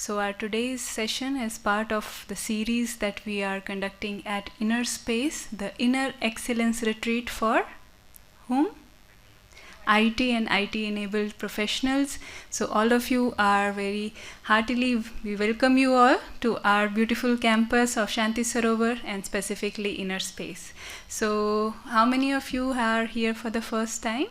So our today's session is part of the series that we are conducting at Inner Space, the Inner Excellence Retreat for whom? IT and IT enabled professionals. So all of you are very heartily, we welcome you all to our beautiful campus of Shanti Sarovar and specifically Inner Space. So how many of you are here for the first time?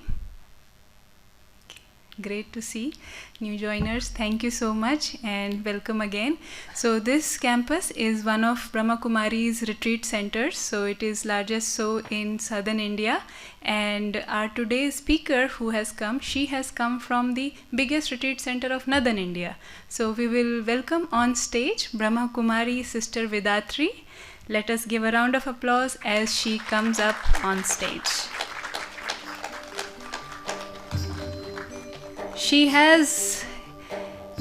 Great to see new joiners. Thank you so much and welcome again. So this campus is one of Brahma Kumari's retreat centers. So it is largest so in southern India. And our today's speaker who has come, she has come from the biggest retreat center of northern India. So we will welcome on stage Brahma Kumari Sister Vedatri. Let us give a round of applause as she comes up on stage. She has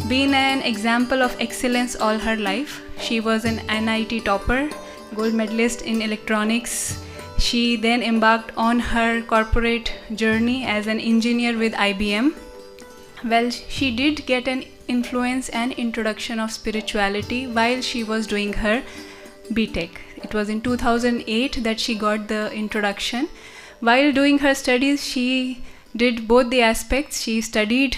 been an example of excellence all her life. She was an NIT topper, gold medalist in electronics. She then embarked on her corporate journey as an engineer with IBM. Well, she did get an influence and introduction of spirituality while she was doing her BTech. It was in 2008 that she got the introduction. While doing her studies, she did both the aspects. She studied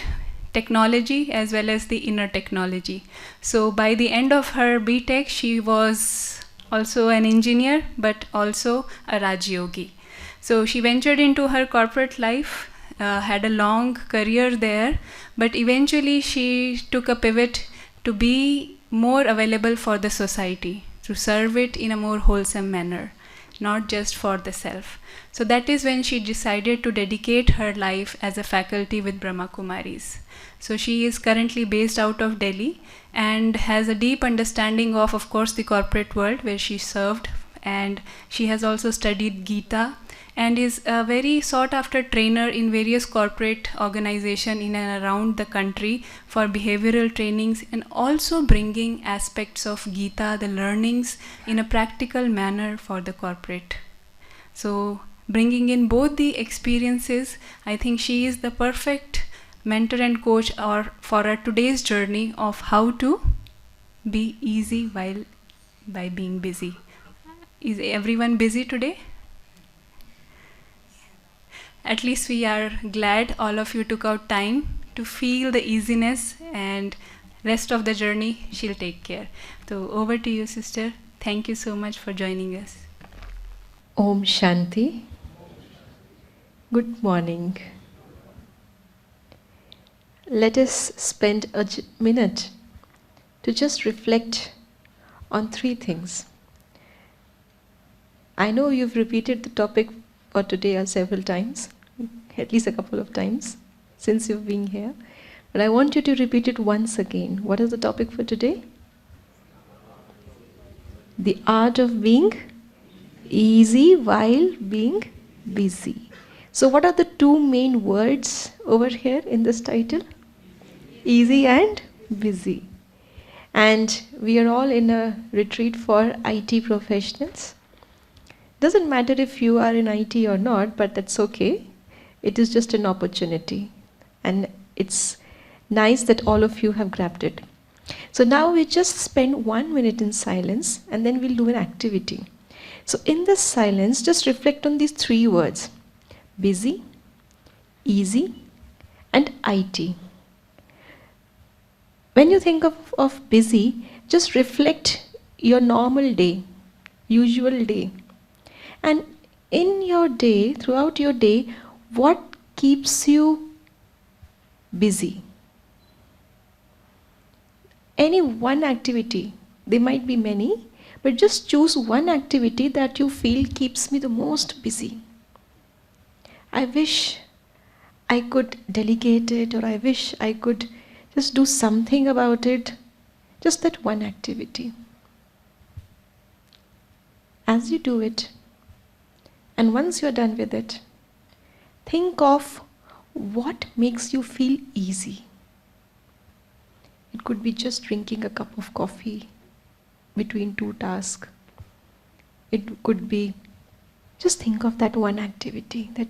technology as well as the inner technology. So by the end of her BTech, she was also an engineer but also a Raj Yogi. So she ventured into her corporate life, had a long career there, but eventually she took a pivot to be more available for the society, to serve it in a more wholesome manner, not just for the self. So that is when she decided to dedicate her life as a faculty with Brahma Kumaris. So she is currently based out of Delhi and has a deep understanding of course, the corporate world where she served, and she has also studied Gita and is a very sought after trainer in various corporate organizations in and around the country for behavioral trainings and also bringing aspects of Gita, the learnings, in a practical manner for the corporate. So bringing in both the experiences, I think she is the perfect mentor and coach for our today's journey of how to be easy by being busy. Is everyone busy today? At least we are glad all of you took out time to feel the easiness, and rest of the journey she'll take care. So over to you, sister. Thank you so much for joining us. Om Shanti. Good morning. Let us spend a minute to just reflect on three things. I know you've repeated the topic for today several times, at least a couple of times since you've been here, but I want you to repeat it once again. What is the topic for today? The art of being easy while being busy. So what are the two main words over here in this title? Easy and busy. And we are all in a retreat for IT professionals. Doesn't matter if you are in IT or not, but that's okay. It is just an opportunity. And it's nice that all of you have grabbed it. So now we just spend 1 minute in silence and then we'll do an activity. So in this silence, just reflect on these three words: busy, easy, and IT. When you think of busy, just reflect your normal day, usual day. And in your day, throughout your day, what keeps you busy? Any one activity, there might be many, but just choose one activity that you feel keeps me the most busy. I wish I could delegate it, or I wish I could just do something about it. Just that one activity. As you do it, and once you're done with it, think of what makes you feel easy. It could be just drinking a cup of coffee between two tasks. It could be, just think of that one activity that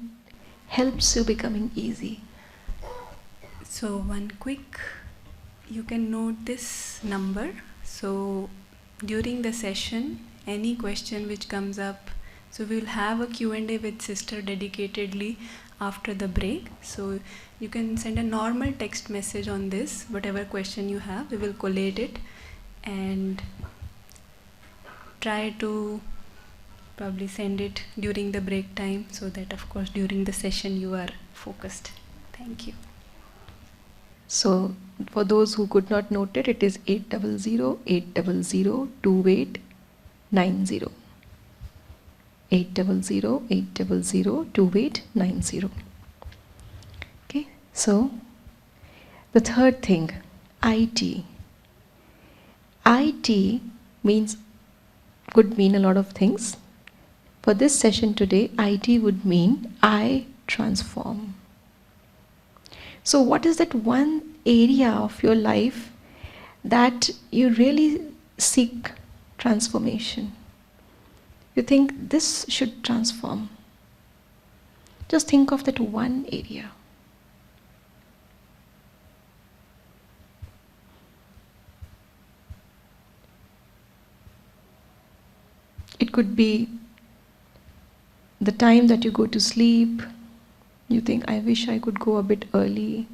helps you becoming easy. So one quick you can note this number. So during the session, any question which comes up, so we'll have a Q&A with sister dedicatedly after the break. So you can send a normal text message on this, whatever question you have, we will collate it and try to probably send it during the break time, so that of course during the session you are focused. Thank you. So for those who could not note it, it is 800-800-2890. 800-800-2890. Okay, so the third thing, IT. IT could mean a lot of things. For this session today, IT would mean I transform. So what is that one area of your life that you really seek transformation? You think this should transform. Just think of that one area. It could be the time that you go to sleep. You think, I wish I could go a bit early.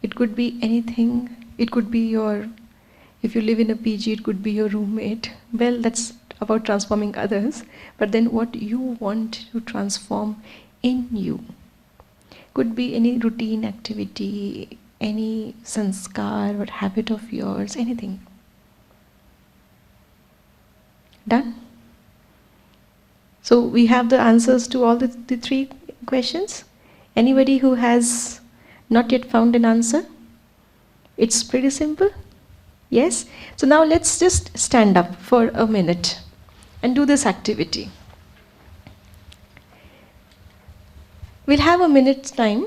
It could be anything. It could be if you live in a PG, it could be your roommate. Well, that's about transforming others. But then what you want to transform in you. Could be any routine activity, any sanskar or habit of yours, anything. Done? So we have the answers to all the three questions. Anybody who has not yet found an answer? It's pretty simple. Yes? So now let's just stand up for a minute and do this activity. We'll have a minute's time.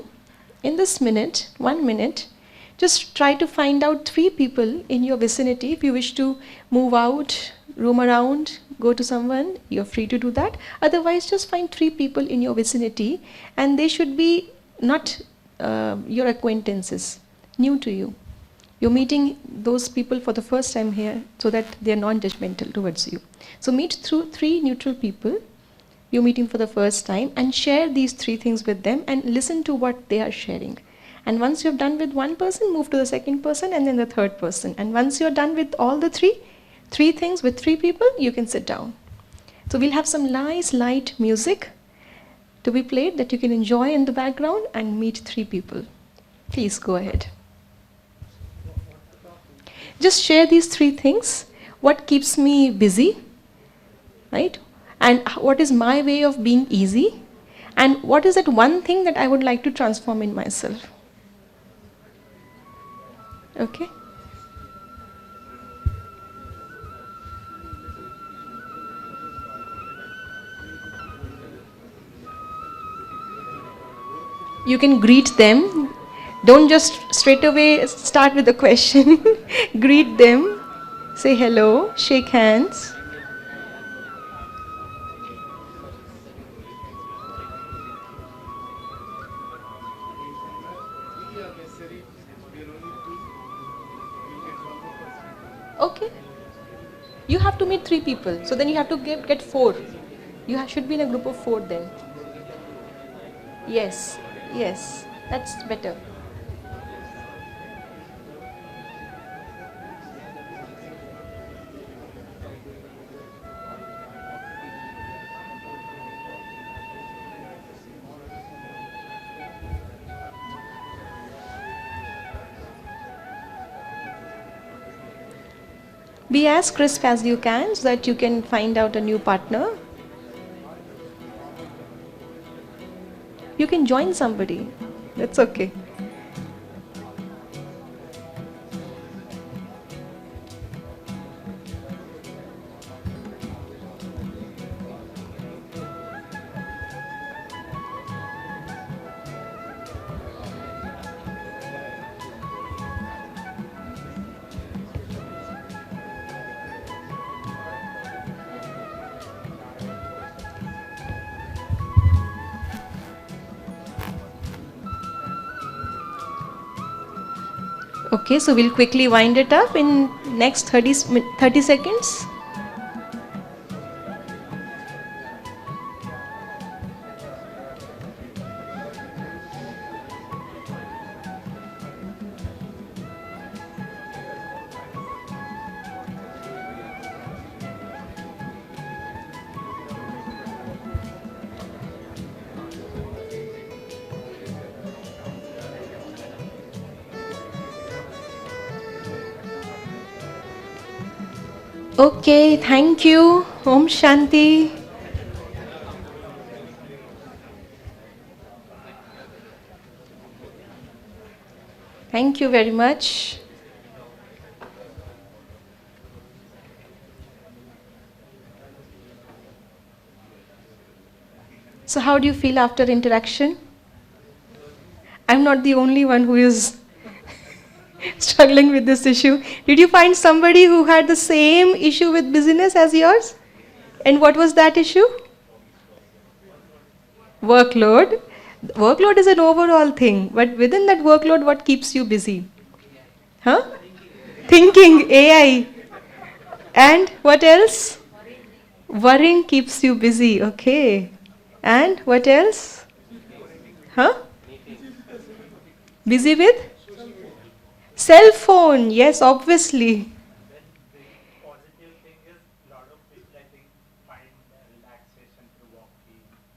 In this minute, 1 minute, just try to find out 3 people in your vicinity. If you wish to move out, roam around, go to someone, you're free to do that. Otherwise, just find 3 people in your vicinity, and they should be not your acquaintances, new to you. You're meeting those people for the first time here, so that they're non-judgmental towards you. So meet through 3 neutral people you're meeting for the first time, and share these 3 things with them and listen to what they are sharing. And once you're done with one person, move to the second person and then the third person. And once you're done with all the three things with 3 people, you can sit down. So we'll have some nice light music to be played that you can enjoy in the background and meet 3 people. Please go ahead. Just share these 3 things. What keeps me busy, right? And what is my way of being easy? And what is that one thing that I would like to transform in myself? Okay? You can greet them. Don't just straight away start with a question. Greet them. Say hello. Shake hands. Okay. You have to meet 3 people. So then you have to get 4. You should be in a group of 4 then. Yes. Yes. That's better. Be as crisp as you can so that you can find out a new partner. You can join somebody. That's okay. Okay, so we'll quickly wind it up in next 30 seconds. Okay, thank you. Om Shanti. Thank you very much. So how do you feel after interaction? I'm not the only one who is struggling with this issue. Did you find somebody who had the same issue with busyness as yours? And what was that issue? Workload. Workload is an overall thing, but within that workload, what keeps you busy? Huh? Thinking, AI. And what else? Worrying keeps you busy, okay. And what else? Huh? Busy with? Cell phone, yes, obviously.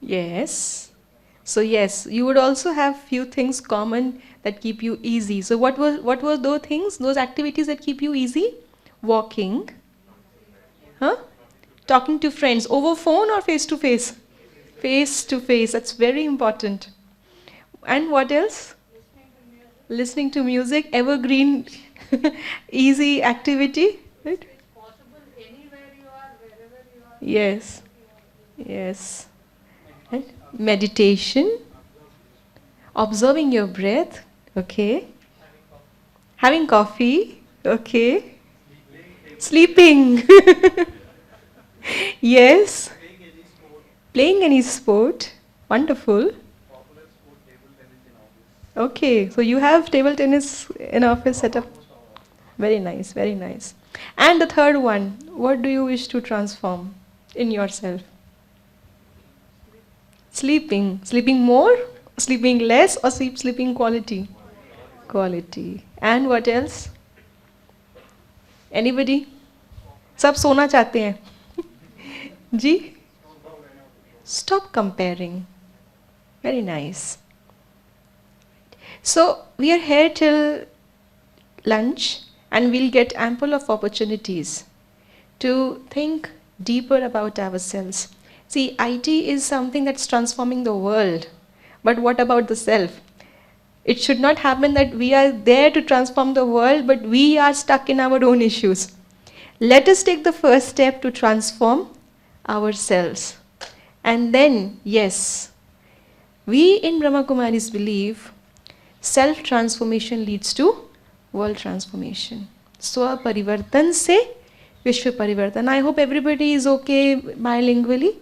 Yes. So yes, you would also have few things common that keep you easy. So what were those things, those activities that keep you easy? Walking. Huh? Talking to friends over phone or face to face? Face to face, that's very important. And what else? Listening to music, evergreen, easy activity, right? Yes, yes. And meditation, observing your breath, okay. Having coffee, okay. Sleeping, yes. Playing any sport, wonderful. Okay, so you have table tennis in office setup. Very nice, very nice. And the third one, what do you wish to transform in yourself? Sleeping. Sleeping more, sleeping less, or sleeping quality? Quality. And what else? Anybody? सब सोना चाहते हैं जी Stop comparing. Very nice. So we are here till lunch and we'll get ample of opportunities to think deeper about ourselves. See, IT is something that's transforming the world. But what about the self? It should not happen that we are there to transform the world, but we are stuck in our own issues. Let us take the first step to transform ourselves. And then, yes, we in Brahma Kumaris believe self-transformation leads to world transformation. Swa parivartan se Vishwa parivartan. I hope everybody is okay bilingually.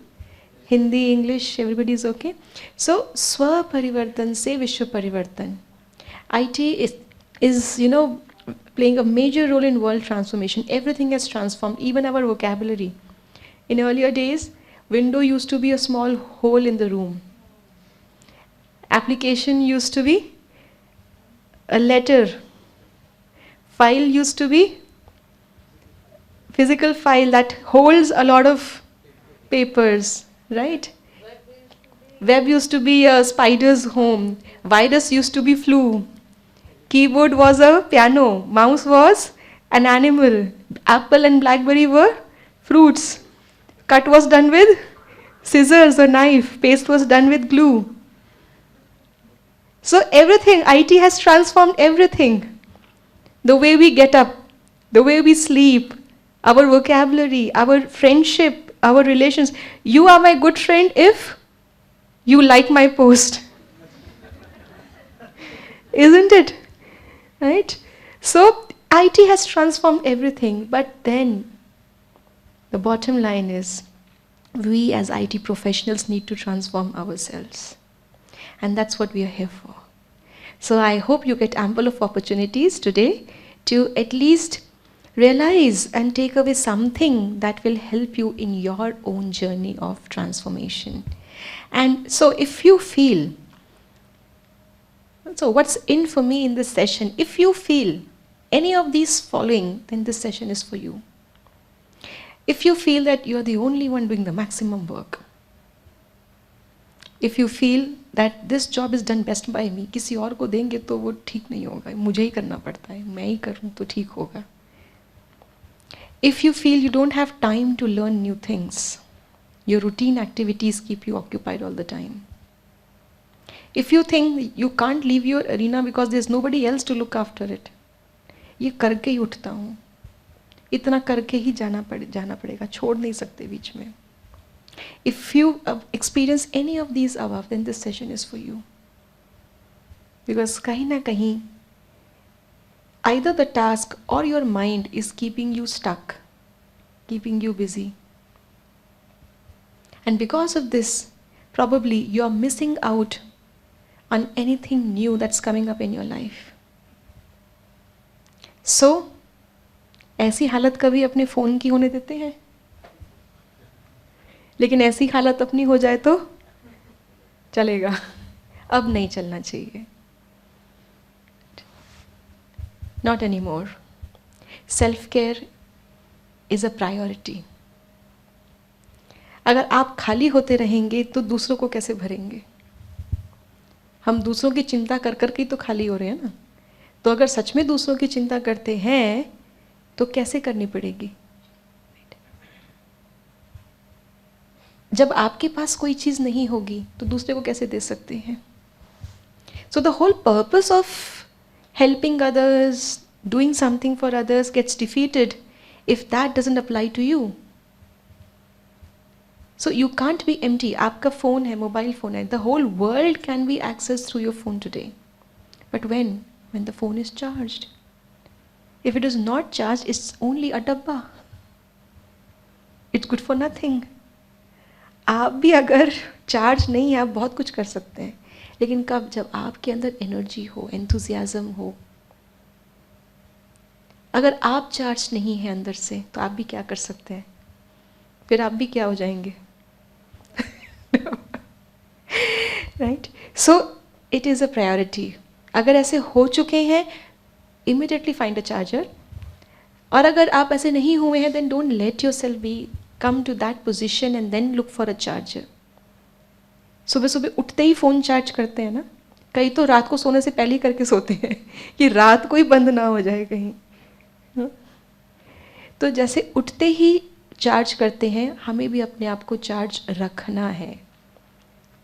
Hindi, English, everybody is okay. So, Swa parivartan se Vishwa parivartan. IT is playing a major role in world transformation. Everything has transformed, even our vocabulary. In earlier days, window used to be a small hole in the room. Application used to be a letter. File used to be physical file that holds a lot of papers, right? Web used to be a spider's home. Virus used to be flu. Keyboard was a piano. Mouse was an animal. Apple and Blackberry were fruits. Cut was done with scissors or knife. Paste was done with glue. So everything, IT has transformed everything. The way we get up, the way we sleep, our vocabulary, our friendship, our relations. You are my good friend if you like my post. Isn't it? Right? So IT has transformed everything, but then the bottom line is we as IT professionals need to transform ourselves. And that's what we are here for. So I hope you get ample of opportunities today to at least realize and take away something that will help you in your own journey of transformation. And so if you feel, so what's in for me in this session, if you feel any of these following, then this session is for you. If you feel that you're the only one doing the maximum work, if you feel that this job is done best by me, किसी और को देंगे तो वो ठीक नहीं होगा, मुझे ही करना पड़ता है, मैं ही करूँ तो ठीक होगा. If you feel you don't have time to learn new things, your routine activities keep you occupied all the time. If you think you can't leave your arena because there's nobody else to look after it, ये करके ही उठता हूँ, इतना करके ही जाना पड़ेगा, छोड़ नहीं सकते बीच में. If you experience any of these above, then this session is for you. Because kahin na kahin, either the task or your mind is keeping you stuck, keeping you busy. And because of this, probably you are missing out on anything new that's coming up in your life. So, ऐसी हालत कभी अपने phone की होने देते हैं? लेकिन ऐसी हालत अपनी हो जाए तो चलेगा, अब नहीं चलना चाहिए. Not anymore. Self-care is a priority. अगर आप खाली होते रहेंगे तो दूसरों को कैसे भरेंगे? हम दूसरों की चिंता कर कर के तो खाली हो रहे हैं ना. तो अगर सच में दूसरों की चिंता करते हैं तो कैसे करनी पड़ेगी? जब आपके पास कोई चीज़ नहीं होगी तो दूसरे को कैसे दे सकते हैं? So the whole purpose of helping others, doing something for others gets defeated if that doesn't apply to you. So you can't be empty. आपका फ़ोन है, मोबाइल फ़ोन है. The whole world can be accessed through your phone today. But when? When the phone is charged. If it is not charged, it's only a dabba. It's good for nothing. आप भी अगर charge नहीं है, आप बहुत कुछ कर सकते हैं. लेकिन कब? जब आपके अंदर एनर्जी हो, एंथुजियाज्म हो. अगर आप चार्ज नहीं है अंदर से तो आप भी क्या कर सकते हैं? फिर आप भी क्या हो जाएंगे? Right? So it is a priority. अगर ऐसे हो चुके हैं, इमीडिएटली फाइंड अ चार्जर. और अगर आप ऐसे नहीं हुए हैं, then don't let yourself be come to that position and then look for a charger. सुबह सुबह उठते ही फ़ोन चार्ज करते हैं ना. कई तो रात को सोने से पहले ही करके सोते हैं कि रात को ही बंद ना हो जाए कहीं. तो जैसे उठते ही चार्ज करते हैं, हमें भी अपने आप को चार्ज रखना है.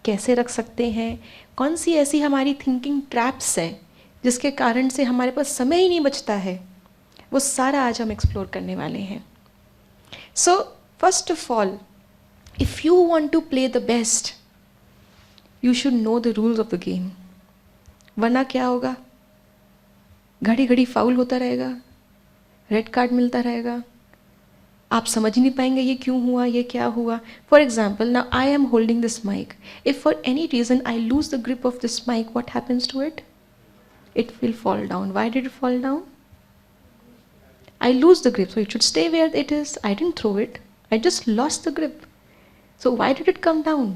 कैसे रख सकते हैं? कौन सी ऐसी हमारी थिंकिंग ट्रैप्स हैं जिसके कारण से हमारे पास समय ही नहीं बचता है, वो सारा आज हम एक्सप्लोर करने वाले हैं. सो first of all, if you want to play the best, you should know the rules of the game. वरना क्या होगा? घड़ी घड़ी फाउल होता रहेगा, रेड कार्ड मिलता रहेगा, आप समझ नहीं पाएंगे ये क्यों हुआ, ये क्या हुआ. For example, now I am holding this mic. If for any reason I lose the grip of this mic, what happens to it? It will fall down. Why did it fall down? I lose the grip, so it should stay where it is. I didn't throw it. I just lost the grip. So why did it come down?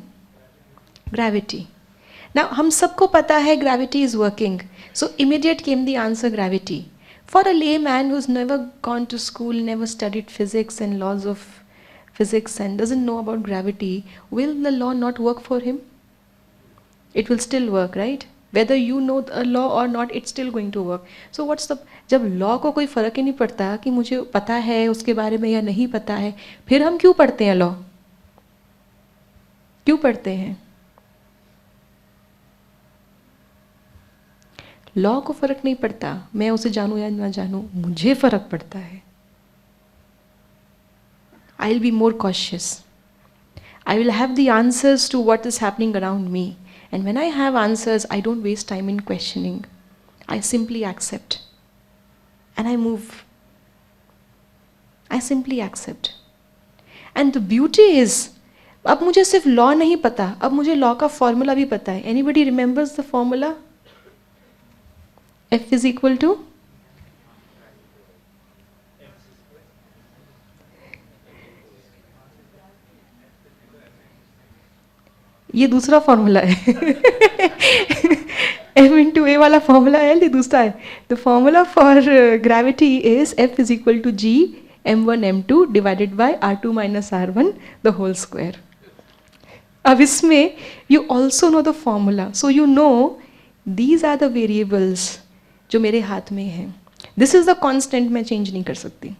Gravity. Now हम सबको पता है gravity is working. So immediate came the answer, gravity. For a layman who's never gone to school, never studied physics and laws of physics and doesn't know about gravity, will the law not work for him? It will still work, right? Whether you know the law or not, it's still going to work. So what's the, जब law को कोई फ़र्क ही नहीं पड़ता कि मुझे पता है उसके बारे में या नहीं पता है, फिर हम क्यों पढ़ते हैं लॉ? क्यों पढ़ते हैं? लॉ को फ़र्क नहीं पड़ता मैं उसे जानूं या ना जानूं, मुझे फ़र्क पड़ता है. I will be more cautious. I will have the answers to what is happening around me. And when I have answers, I don't waste time in questioning. I simply accept. And I move. I simply accept. And the beauty is, अब मुझे सिर्फ law नहीं पता, अब मुझे law का formula भी पता है. Anybody remembers the formula? F is equal to, ये दूसरा फॉर्मूला है m इंटू ए वाला फॉर्मूला है, ये दूसरा है. The formula for gravity is F is equal to G m1 m2 divided by r2 minus r1 the whole square. अब इसमें you also know the formula, so you know these are the variables जो मेरे हाथ में हैं. This is the constant, मैं change नहीं कर सकती.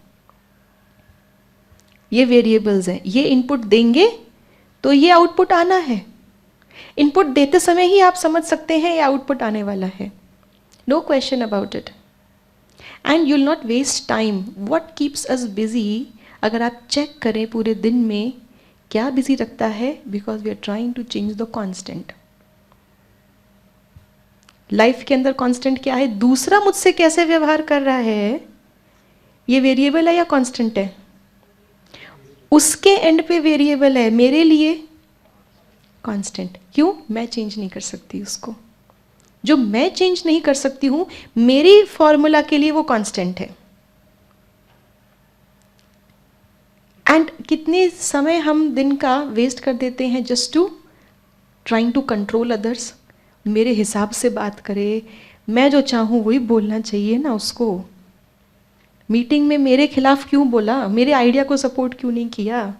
ये वेरिएबल्स हैं, ये इनपुट देंगे तो ये आउटपुट आना है. इनपुट देते समय ही आप समझ सकते हैं ये आउटपुट आने वाला है. No question about it. And you will not waste time. What keeps us busy, अगर आप चेक करें पूरे दिन में क्या बिजी रखता है, because we are trying to change the constant. Life के अंदर कॉन्स्टेंट क्या है? दूसरा मुझसे कैसे व्यवहार कर रहा है, ये वेरिएबल है या कॉन्स्टेंट है? उसके एंड पे वेरिएबल है, मेरे लिए कांस्टेंट. क्यों? मैं चेंज नहीं कर सकती उसको. जो मैं चेंज नहीं कर सकती हूं, मेरी फॉर्मूला के लिए वो कांस्टेंट है. एंड कितने समय हम दिन का वेस्ट कर देते हैं just to trying to control others. मेरे हिसाब से बात करे, मैं जो चाहूं वही बोलना चाहिए ना उसको. मीटिंग में मेरे खिलाफ क्यों बोला, मेरे आइडिया को सपोर्ट क्यों नहीं किया,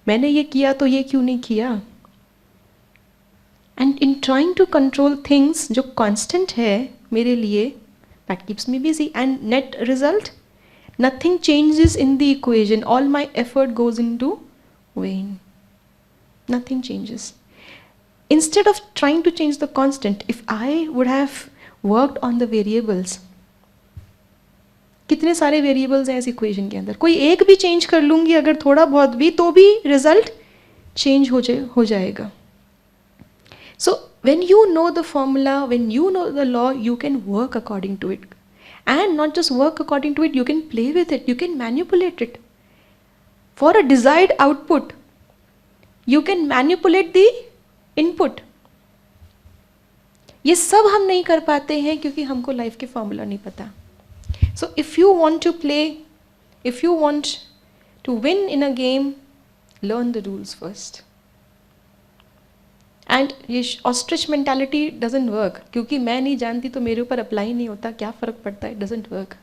मैंने ये किया तो ये क्यों नहीं किया. And in trying to control things जो कांस्टेंट है मेरे लिए, that keeps me busy. And net result, nothing changes in the equation. All my effort goes into vain. Nothing changes. Instead of trying to change the constant, if I would have worked on the variables, कितने सारे variables हैं इस equation के अंदर, कोई एक भी change कर लूंगी अगर थोड़ा बहुत भी, तो भी रिजल्ट चेंज हो जाएगा. So when you know the formula, when you know the law, you can work according to it. And not just work according to it, you can play with it, you can manipulate it for a desired output. You can manipulate the input. ये सब हम नहीं कर पाते हैं क्योंकि हमको life के फॉर्मूला नहीं पता. So if you want to play, if you want to win in a game, learn the rules first. And ये ostrich mentality doesn't work. क्योंकि मैं नहीं जानती तो मेरे ऊपर अप्लाई नहीं होता, क्या फ़र्क पड़ता है? It doesn't work.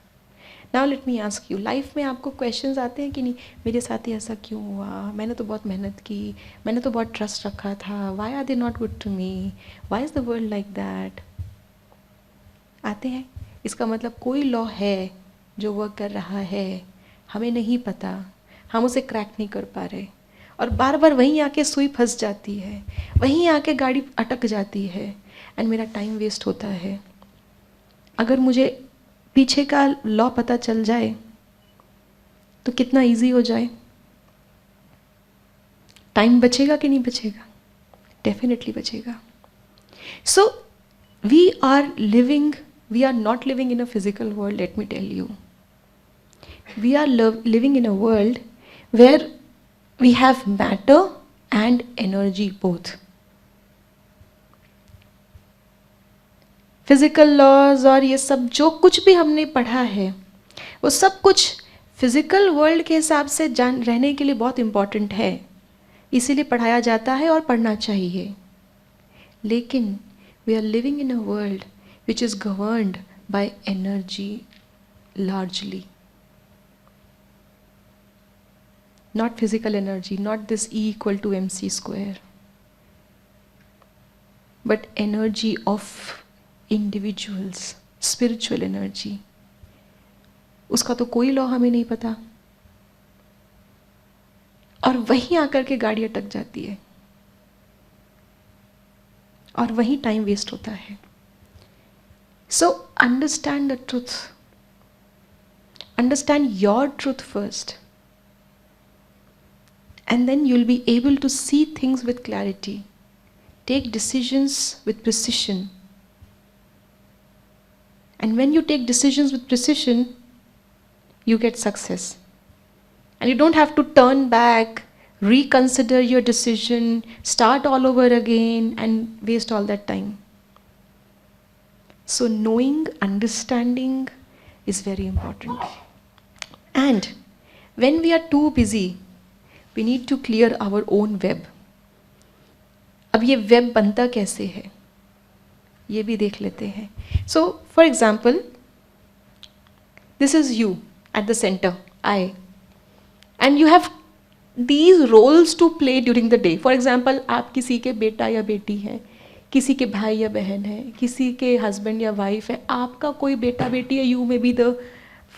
Now let me ask you, life में आपको क्वेश्चंस आते हैं कि नहीं, मेरे साथ ही ऐसा क्यों हुआ, मैंने तो बहुत मेहनत की, मैंने तो बहुत ट्रस्ट रखा था, why are they not good to me, why is the world like that? आते हैं. इसका मतलब कोई लॉ है जो वर्क कर रहा है, हमें नहीं पता, हम उसे क्रैक नहीं कर पा रहे, और बार बार वहीं आके सुई फंस जाती है, वहीं आके गाड़ी अटक जाती है, एंड मेरा टाइम वेस्ट होता है. अगर मुझे पीछे का लॉ पता चल जाए तो कितना इजी हो जाए. टाइम बचेगा कि नहीं बचेगा? डेफिनेटली बचेगा. So we are living, we are not living in a physical world, let me tell you. We are living in a world where we have matter and energy both. Physical laws और ये सब जो कुछ भी हमने पढ़ा है, वो सब कुछ physical world के हिसाब से रहने के लिए बहुत important है, इसीलिए पढ़ाया जाता है और पढ़ना चाहिए. लेकिन we are living in a world which is governed by energy largely. Not physical energy, not this E equal to mc square, but energy of individuals, spiritual energy. उसका तो कोई लॉ हमें नहीं पता, और वहीं आकर के गाड़ी अटक जाती है, और वहीं टाइम वेस्ट होता है. So understand the truth. Understand your truth first. And then you'll be able to see things with clarity. Take decisions with precision. And when you take decisions with precision, you get success. And you don't have to turn back, reconsider your decision, start all over again and waste all that time. So knowing, understanding is very important. And when we are too busy, we need to clear our own web. अब ये web बनता कैसे है ये भी देख लेते हैं. So for example, this is you at the center, I, and you have these roles to play during the day. For example, आप किसी के बेटा या बेटी हैं, किसी के भाई या बहन है, किसी के हस्बैंड या वाइफ है, आपका कोई बेटा बेटी है, you may be the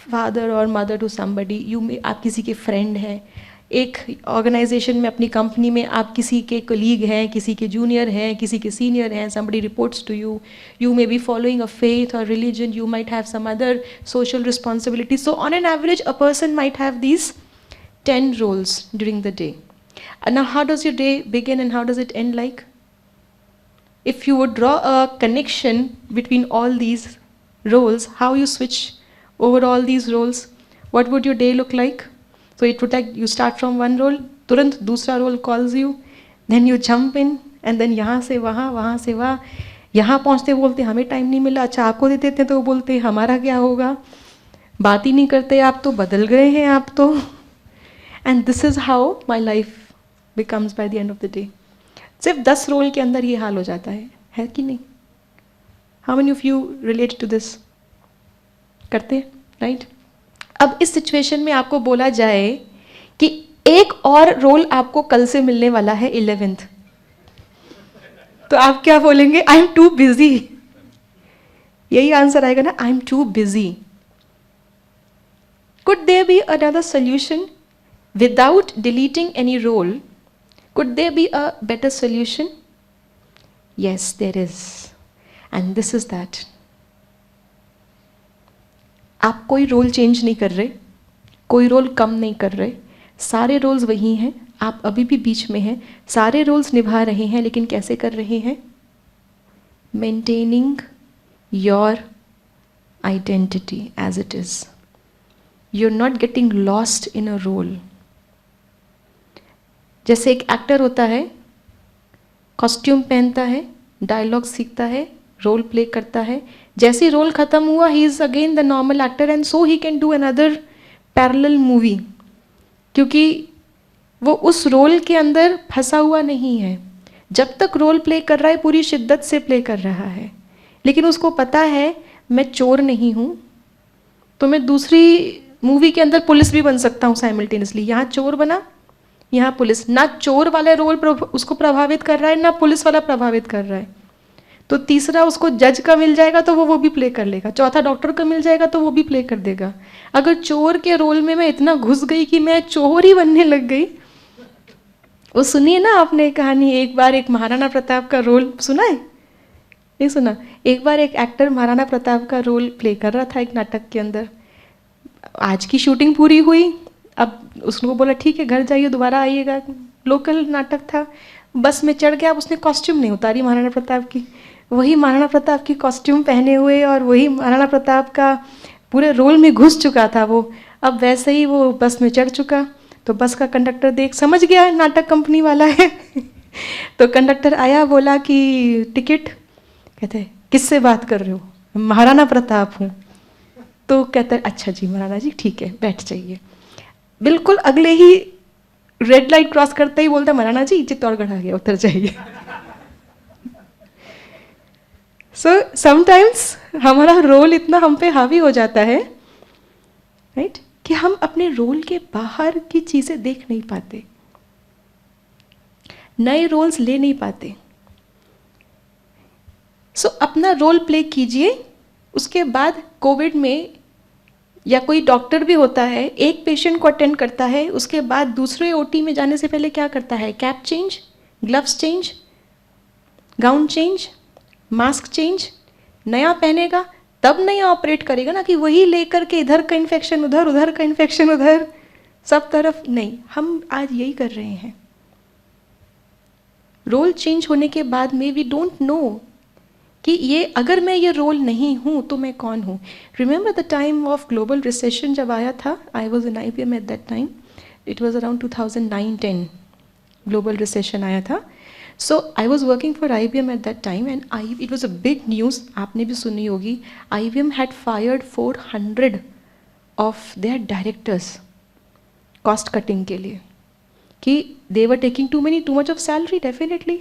father और मदर टू समबडी, आप किसी के फ्रेंड हैं, एक ऑर्गेनाइजेशन में अपनी कंपनी में आप किसी के कलीग हैं, किसी के जूनियर हैं, किसी के सीनियर हैं, somebody reports to you, you may be following a faith or religion, you might have some other social responsibilities. So on an average, a person might have these 10 roles during the day. And now how does your day begin and how does it end like? If you would draw a connection between all these roles, how you switch over all these roles, what would your day look like? So it would like you start from one role, तुरंत दूसरा role calls you, then you jump in, and then यहाँ से वहाँ से वहाँ, यहाँ पहुँचते बोलते हमें टाइम नहीं मिला, अच्छा आपको दे देते हैं तो वो बोलते हमारा क्या होगा, बात ही नहीं करते आप तो, बदल गए हैं आप तो. And this is how my life becomes by the end of the day. सिर्फ 10 रोल के अंदर ये हाल हो जाता है कि नहीं? How many of you relate to this? करते हैं, राइट? अब इस सिचुएशन में आपको बोला जाए कि एक और रोल आपको कल से मिलने वाला है 11th, तो आप क्या बोलेंगे? I am too busy. यही आंसर आएगा ना, I am too busy. Could there be another solution without deleting any role? Could there be a better solution? Yes, there is. And this is that. आप कोई role change नहीं कर रहे, कोई role कम नहीं कर रहे, सारे रोल्स वही हैं, आप अभी भी बीच में हैं, सारे रोल्स निभा रहे हैं, लेकिन कैसे कर रहे हैं? Maintaining your identity as it is. You are not getting lost in a role. जैसे एक एक्टर होता है, कॉस्ट्यूम पहनता है, डायलॉग सीखता है, रोल प्ले करता है, जैसे रोल खत्म हुआ he is again the normal actor and so he can do another parallel movie, क्योंकि वो उस रोल के अंदर फंसा हुआ नहीं है. जब तक रोल प्ले कर रहा है पूरी शिद्दत से प्ले कर रहा है, लेकिन उसको पता है मैं चोर नहीं हूँ, तो मैं दूसरी मूवी के अंदर पुलिस भी बन सकता हूँ साइमल्टेनियसली. यहाँ चोर बना, यहाँ पुलिस. ना चोर वाला रोल उसको प्रभावित कर रहा है, ना पुलिस वाला प्रभावित कर रहा है. तो तीसरा उसको जज का मिल जाएगा तो वो भी प्ले कर लेगा, चौथा डॉक्टर का मिल जाएगा तो वो भी प्ले कर देगा. अगर चोर के रोल में मैं इतना घुस गई कि मैं चोर ही बनने लग गई. वो सुनिए ना आपने कहानी, एक बार एक महाराणा प्रताप का रोल सुना है? नहीं सुना? एक बार एक एक्टर महाराणा प्रताप का रोल प्ले कर रहा था एक नाटक के अंदर. आज की शूटिंग पूरी हुई, अब उसको बोला ठीक है घर जाइए दोबारा आइएगा. लोकल नाटक था, बस में चढ़ गया. अब उसने कॉस्ट्यूम नहीं उतारी महाराणा प्रताप की, वही महाराणा प्रताप की कॉस्ट्यूम पहने हुए और वही महाराणा प्रताप का पूरे रोल में घुस चुका था वो. अब वैसे ही वो बस में चढ़ चुका, तो बस का कंडक्टर देख समझ गया नाटक कंपनी वाला है. तो कंडक्टर आया, बोला कि टिकट. कहते किससे बात कर रहे हो? महाराणा प्रताप हूँ. तो कहते अच्छा जी महाराणा जी ठीक है बैठ जाइए. बिल्कुल अगले ही रेड लाइट क्रॉस करते ही बोलता महाराणा जी चित्तौड़गढ़ आ गया, उतर जाइए. सो समटाइम्स हमारा रोल इतना हम पे हावी हो जाता है, राइट, कि हम अपने रोल के बाहर की चीजें देख नहीं पाते, नए रोल्स ले नहीं पाते. सो अपना रोल प्ले कीजिए. उसके बाद कोविड में या कोई डॉक्टर भी होता है, एक पेशेंट को अटेंड करता है, उसके बाद दूसरे ओटी में जाने से पहले क्या करता है? Cap change, gloves change, gown change, mask change. नया पहनेगा तब नया ऑपरेट करेगा ना, कि वही लेकर के इधर का इन्फेक्शन उधर, उधर का इन्फेक्शन उधर, सब तरफ नहीं. हम आज यही कर रहे हैं. रोल चेंज होने के बाद में वी डोंट नो कि ये अगर मैं ये रोल नहीं हूँ तो मैं कौन हूँ. Remember the time of global recession जब आया था, I was in IBM at that time, it was around 2009-10 global recession आया था. So I was working for IBM at that time, and it was a big news. आपने भी सुनी होगी. IBM had fired 400 of their directors cost cutting के लिए, कि they were taking too much of salary definitely.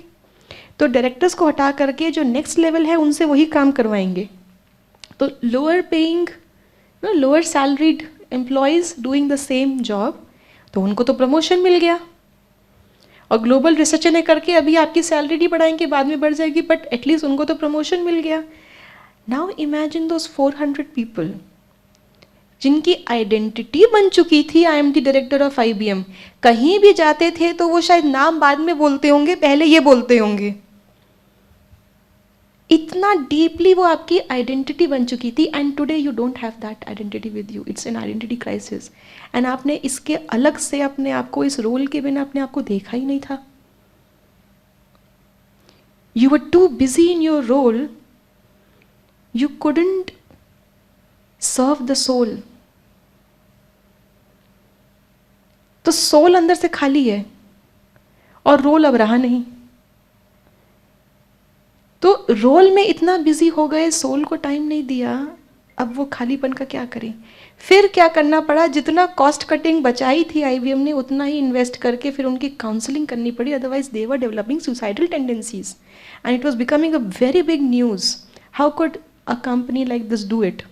तो directors को हटा करके जो नेक्स्ट लेवल है उनसे वही काम करवाएंगे. तो lower paying, lower salaried employees doing the same job, तो उनको तो प्रमोशन मिल गया. और ग्लोबल रिसर्चर ने करके अभी आपकी सैलरी नहीं बढ़ाएंगे, बाद में बढ़ जाएगी, बट एटलीस्ट उनको तो प्रमोशन मिल गया. नाउ इमेजिन दोस 400 पीपल जिनकी आइडेंटिटी बन चुकी थी, आई am the director of IBM. कहीं भी जाते थे तो वो शायद नाम बाद में बोलते होंगे, पहले ये बोलते होंगे. इतना डीपली वो आपकी आइडेंटिटी बन चुकी थी. And today you don't have that identity with you. It's an identity crisis. And आपने इसके अलग से अपने आप को, इस रोल के बिना अपने आप को देखा ही नहीं था. You were too busy in your role, you couldn't serve the soul. तो सोल अंदर से खाली है और रोल अब रहा नहीं. तो रोल में इतना बिजी हो गए, सोल को टाइम नहीं दिया. अब वो खालीपन का क्या करें? फिर क्या करना पड़ा, जितना कॉस्ट कटिंग बचाई थी IBM ने उतना ही इन्वेस्ट करके फिर उनकी काउंसलिंग करनी पड़ी. Otherwise they were developing suicidal tendencies and it was becoming a very big news. How could a company like this do it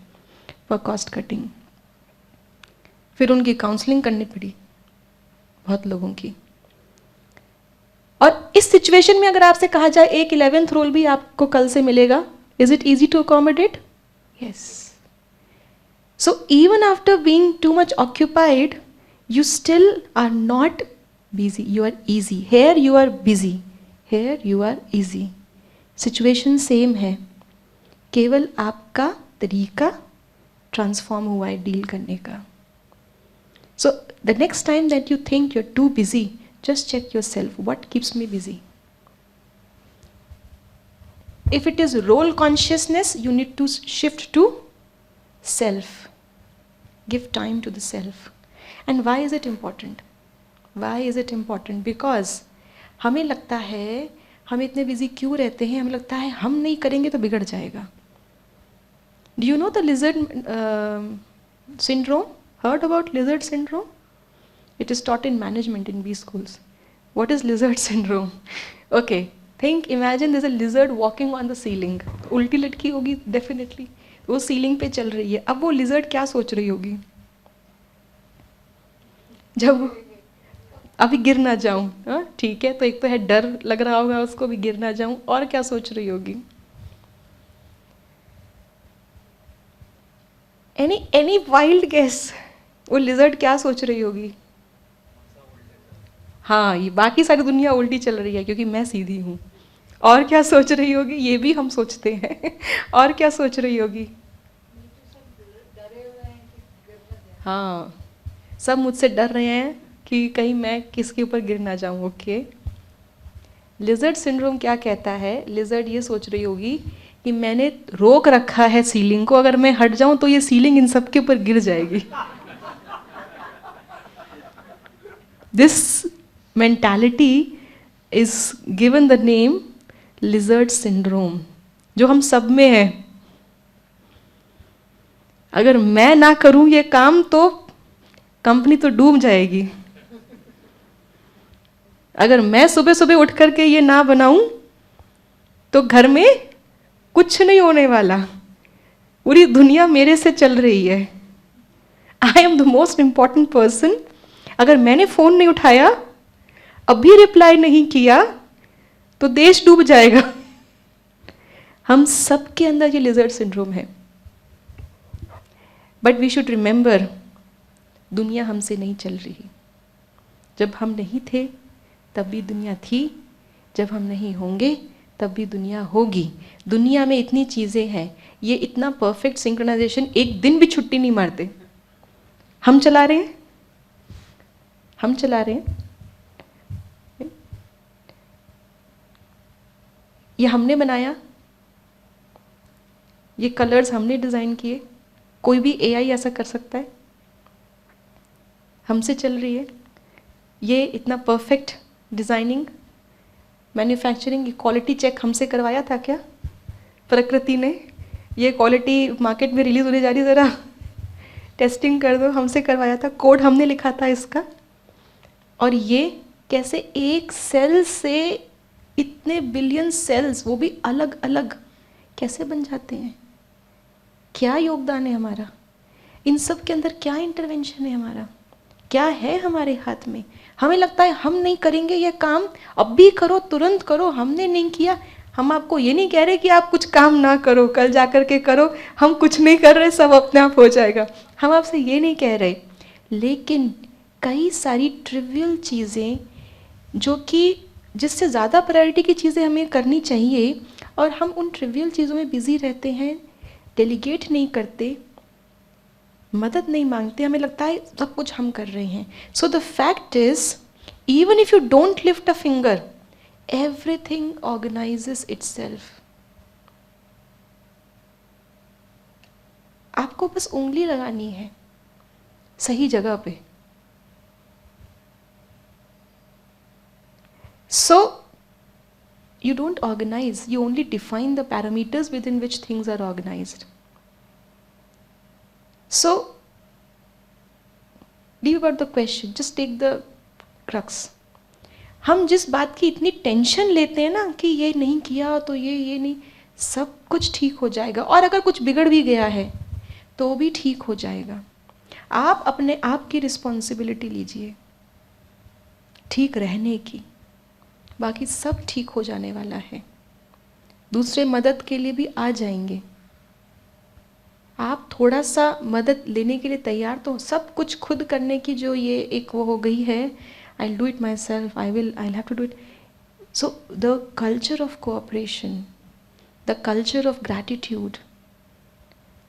for cost cutting? फिर उनकी काउंसलिंग करनी पड़ी बहुत लोगों की. और इस सिचुएशन में अगर आपसे कहा जाए एक 11th रोल भी आपको कल से मिलेगा, is it easy to accommodate? Yes. So even after being too much occupied, you still are not busy, you are easy. Here you are busy, here you are easy. Situation same है, केवल आपका तरीका transform हुआ है deal करने का. So the next time that you think you are too busy, just check yourself, what keeps me busy? If it is role consciousness, you need to shift to self. Give time to the self. And why is it important? Why is it important? Because हमें लगता है, हम इतने busy क्यों रहते हैं? हमें लगता है हम नहीं करेंगे तो बिगड़ जाएगा. Do you know the lizard syndrome? Heard about lizard syndrome? It is taught in management in B schools. What is lizard syndrome? Okay, imagine there's a lizard walking on the ceiling. उल्टी लटकी होगी definitely. वो ceiling पे चल रही है. अब वो lizard क्या सोच रही होगी? जब अभी गिर ना जाऊं, हाँ ठीक है, तो एक तो है डर लग रहा होगा उसको भी गिर ना जाऊं, और क्या सोच रही होगी? Any wild guess? वो lizard क्या सोच रही होगी? हाँ, ये बाकी सारी दुनिया उल्टी चल रही है क्योंकि मैं सीधी हूँ. और क्या सोच रही होगी? ये भी हम सोचते हैं. और क्या सोच रही होगी? हाँ, सब मुझसे डर रहे हैं कि कहीं मैं किसके ऊपर गिर ना जाऊँ. ओके, लिजर्ड सिंड्रोम क्या कहता है? लिजर्ड ये सोच रही होगी कि मैंने रोक रखा है सीलिंग को, अगर मैं हट जाऊँ तो ये सीलिंग इन सब के ऊपर गिर जाएगी. This mentality is given the name lizard syndrome, जो हम सब में है. अगर मैं ना करूं ये काम तो कंपनी तो डूब जाएगी. अगर मैं सुबह सुबह उठ करके ये ना बनाऊं तो घर में कुछ नहीं होने वाला, पूरी दुनिया मेरे से चल रही है. I am the most important person. अगर मैंने फोन नहीं उठाया, अभी रिप्लाई नहीं किया, तो देश डूब जाएगा. हम सब के अंदर ये लिजर्ड सिंड्रोम है. बट वी शुड रिमेंबर, दुनिया हमसे नहीं चल रही. जब हम नहीं थे तब भी दुनिया थी, जब हम नहीं होंगे तब भी दुनिया होगी. दुनिया में इतनी चीज़ें हैं, ये इतना परफेक्ट सिंक्रोनाइजेशन, एक दिन भी छुट्टी नहीं मारते. हम चला रहे हैं, हम चला रहे हैं. ये हमने बनाया, ये कलर्स हमने डिज़ाइन किए. कोई भी AI ऐसा कर सकता है? हमसे चल रही है ये इतना परफेक्ट डिज़ाइनिंग. मैन्युफैक्चरिंग की क्वालिटी चेक हमसे करवाया था क्या? प्रकृति ने ये क्वालिटी मार्केट में रिलीज होने जा रही, ज़रा टेस्टिंग कर दो, हमसे करवाया था, कोड हमने लिखा था इसका। और ये कैसे एक सेल से इतने बिलियन सेल्स, वो भी अलग अलग, कैसे बन जाते हैं? क्या योगदान है हमारा इन सब के अंदर? क्या इंटरवेंशन है हमारा? क्या है हमारे हाथ में? हमें लगता है हम नहीं करेंगे ये काम, अब भी करो, तुरंत करो, हमने नहीं किया। हम आपको ये नहीं कह रहे कि आप कुछ काम ना करो, कल जा कर के करो, हम कुछ नहीं कर रहे, सब अपने आप हो जाएगा, हम आपसे ये नहीं कह रहे। लेकिन कई सारी ट्रिवियल चीज़ें जो कि जिससे ज़्यादा प्रायोरिटी की चीज़ें हमें करनी चाहिए, और हम उन ट्रिवियल चीज़ों में बिजी रहते हैं, डेलीगेट नहीं करते, मदद नहीं मांगते, हमें लगता है सब कुछ हम कर रहे हैं। So the fact is, even if you don't lift a finger, everything organises itself. आपको बस उंगली लगानी है सही जगह पे। So you don't organize, you only define the parameters within which things are organized. So leave about the question, just take the crux. हम जिस बात की इतनी टेंशन लेते हैं ना कि ये नहीं किया तो ये नहीं, सब कुछ ठीक हो जाएगा, और अगर कुछ बिगड़ भी गया है तो भी ठीक हो जाएगा। आप अपने आप की रिस्पॉन्सिबिलिटी लीजिए ठीक रहने की, बाकी सब ठीक हो जाने वाला है। दूसरे मदद के लिए भी आ जाएंगे। आप थोड़ा सा मदद लेने के लिए तैयार तो, सब कुछ खुद करने की जो ये एक वो हो गई है, I do it myself, I have to do it. So the culture of cooperation, the culture of gratitude,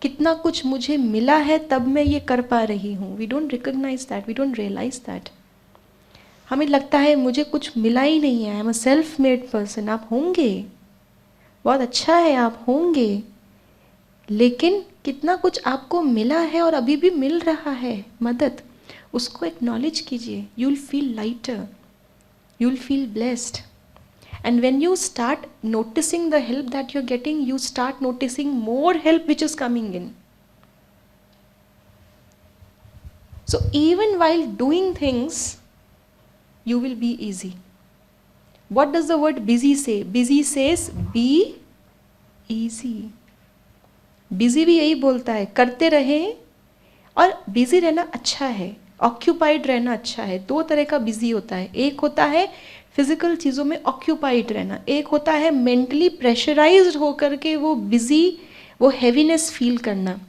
कितना कुछ मुझे मिला है तब मैं ये कर पा रही हूँ। We don't recognise that, we don't realise that. हमें लगता है मुझे कुछ मिला ही नहीं है, I am a self made person. आप होंगे, बहुत अच्छा है, आप होंगे, लेकिन कितना कुछ आपको मिला है और अभी भी मिल रहा है मदद, उसको एक्नॉलेज कीजिए। You will feel lighter, you will feel blessed, and when you start noticing the help that you are getting, you start noticing more help which is coming in. So even while doing things, you will be easy. What does the word busy say? Busy says be easy. Busy भी यही बोलता है, करते रहें, और busy रहना अच्छा है, occupied रहना अच्छा है। दो तरह का busy होता है, एक होता है फिजिकल चीज़ों में occupied रहना, एक होता है mentally pressurized होकर के वो busy, वो heaviness feel करना।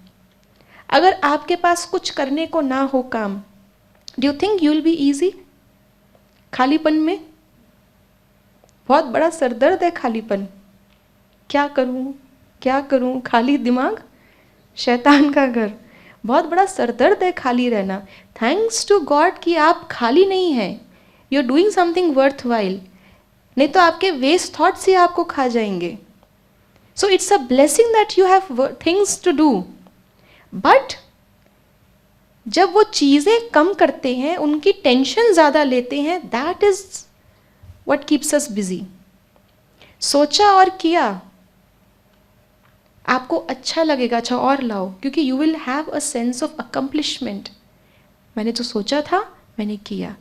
अगर आपके पास कुछ करने को ना हो काम, do you think you will be easy? खालीपन में बहुत बड़ा सरदर्द है, खालीपन, क्या करूं क्या करूं, खाली दिमाग शैतान का घर, बहुत बड़ा सरदर्द है खाली रहना। थैंक्स टू गॉड कि आप खाली नहीं हैं, you are doing something worthwhile, नहीं तो आपके वेस्ट थॉट्स ही आपको खा जाएंगे। So it's a blessing that you have things to do. But जब वो चीज़ें कम करते हैं, उनकी टेंशन ज़्यादा लेते हैं, that is what keeps us busy. सोचा और किया, आपको अच्छा लगेगा, अच्छा और लाओ, क्योंकि you will have a sense of accomplishment. मैंने जो सोचा था मैंने किया,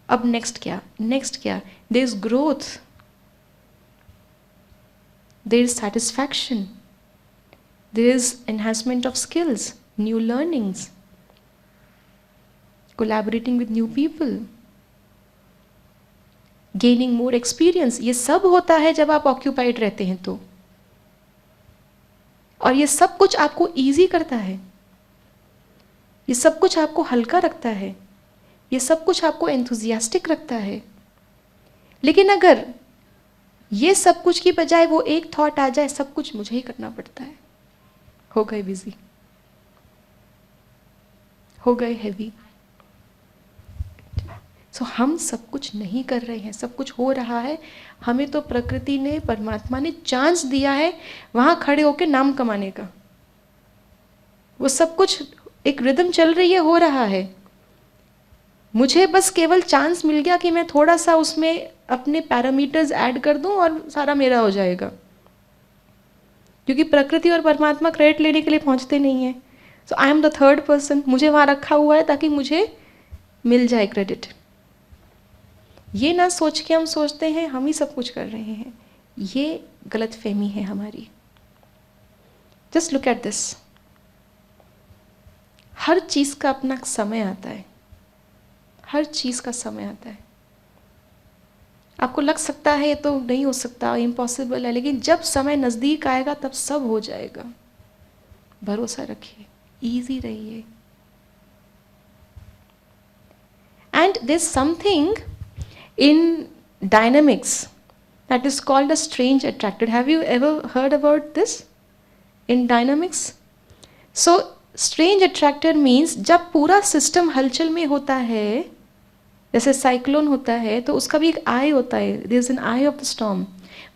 अब नेक्स्ट क्या, नेक्स्ट क्या। There is growth, there is satisfaction, there is enhancement of skills, new learnings, collaborating with new people, gaining more experience। ये सब होता है जब आप occupied रहते हैं तो, और ये सब कुछ आपको easy करता है, ये सब कुछ आपको हल्का रखता है, ये सब कुछ आपको enthusiastic रखता है। लेकिन अगर ये सब कुछ की बजाय वो एक थॉट आ जाए, सब कुछ मुझे ही करना पड़ता है, हो गए बिजी, हो गए हैवी। सो हम सब कुछ नहीं कर रहे हैं, सब कुछ हो रहा है। हमें तो प्रकृति ने, परमात्मा ने चांस दिया है वहाँ खड़े होकर नाम कमाने का। वो सब कुछ एक रिदम चल रही है, हो रहा है। मुझे बस केवल चांस मिल गया कि मैं थोड़ा सा उसमें अपने पैरामीटर्स ऐड कर दूं और सारा मेरा हो जाएगा, क्योंकि प्रकृति और परमात्मा क्रेडिट लेने के लिए पहुंचते नहीं हैं. So I am the third person, मुझे वहाँ रखा हुआ है ताकि मुझे मिल जाए क्रेडिट. ये ना सोच के हम सोचते हैं हम ही सब कुछ कर रहे हैं, ये गलत फहमी है हमारी. Just look at this. हर चीज़ का अपना समय आता है, हर चीज़ का समय आता है. आपको लग सकता है ये तो नहीं हो सकता, इम्पॉसिबल है, लेकिन जब समय नज़दीक आएगा तब सब हो जाएगा. भरोसा रखिए, ईजी रहिए. And there is something in dynamics that is called a strange attractor. Have you ever heard about this in dynamics? So strange attractor means जब पूरा सिस्टम हलचल में होता है, जैसे साइक्लोन होता है तो उसका भी एक आई होता है, there is an eye of the storm.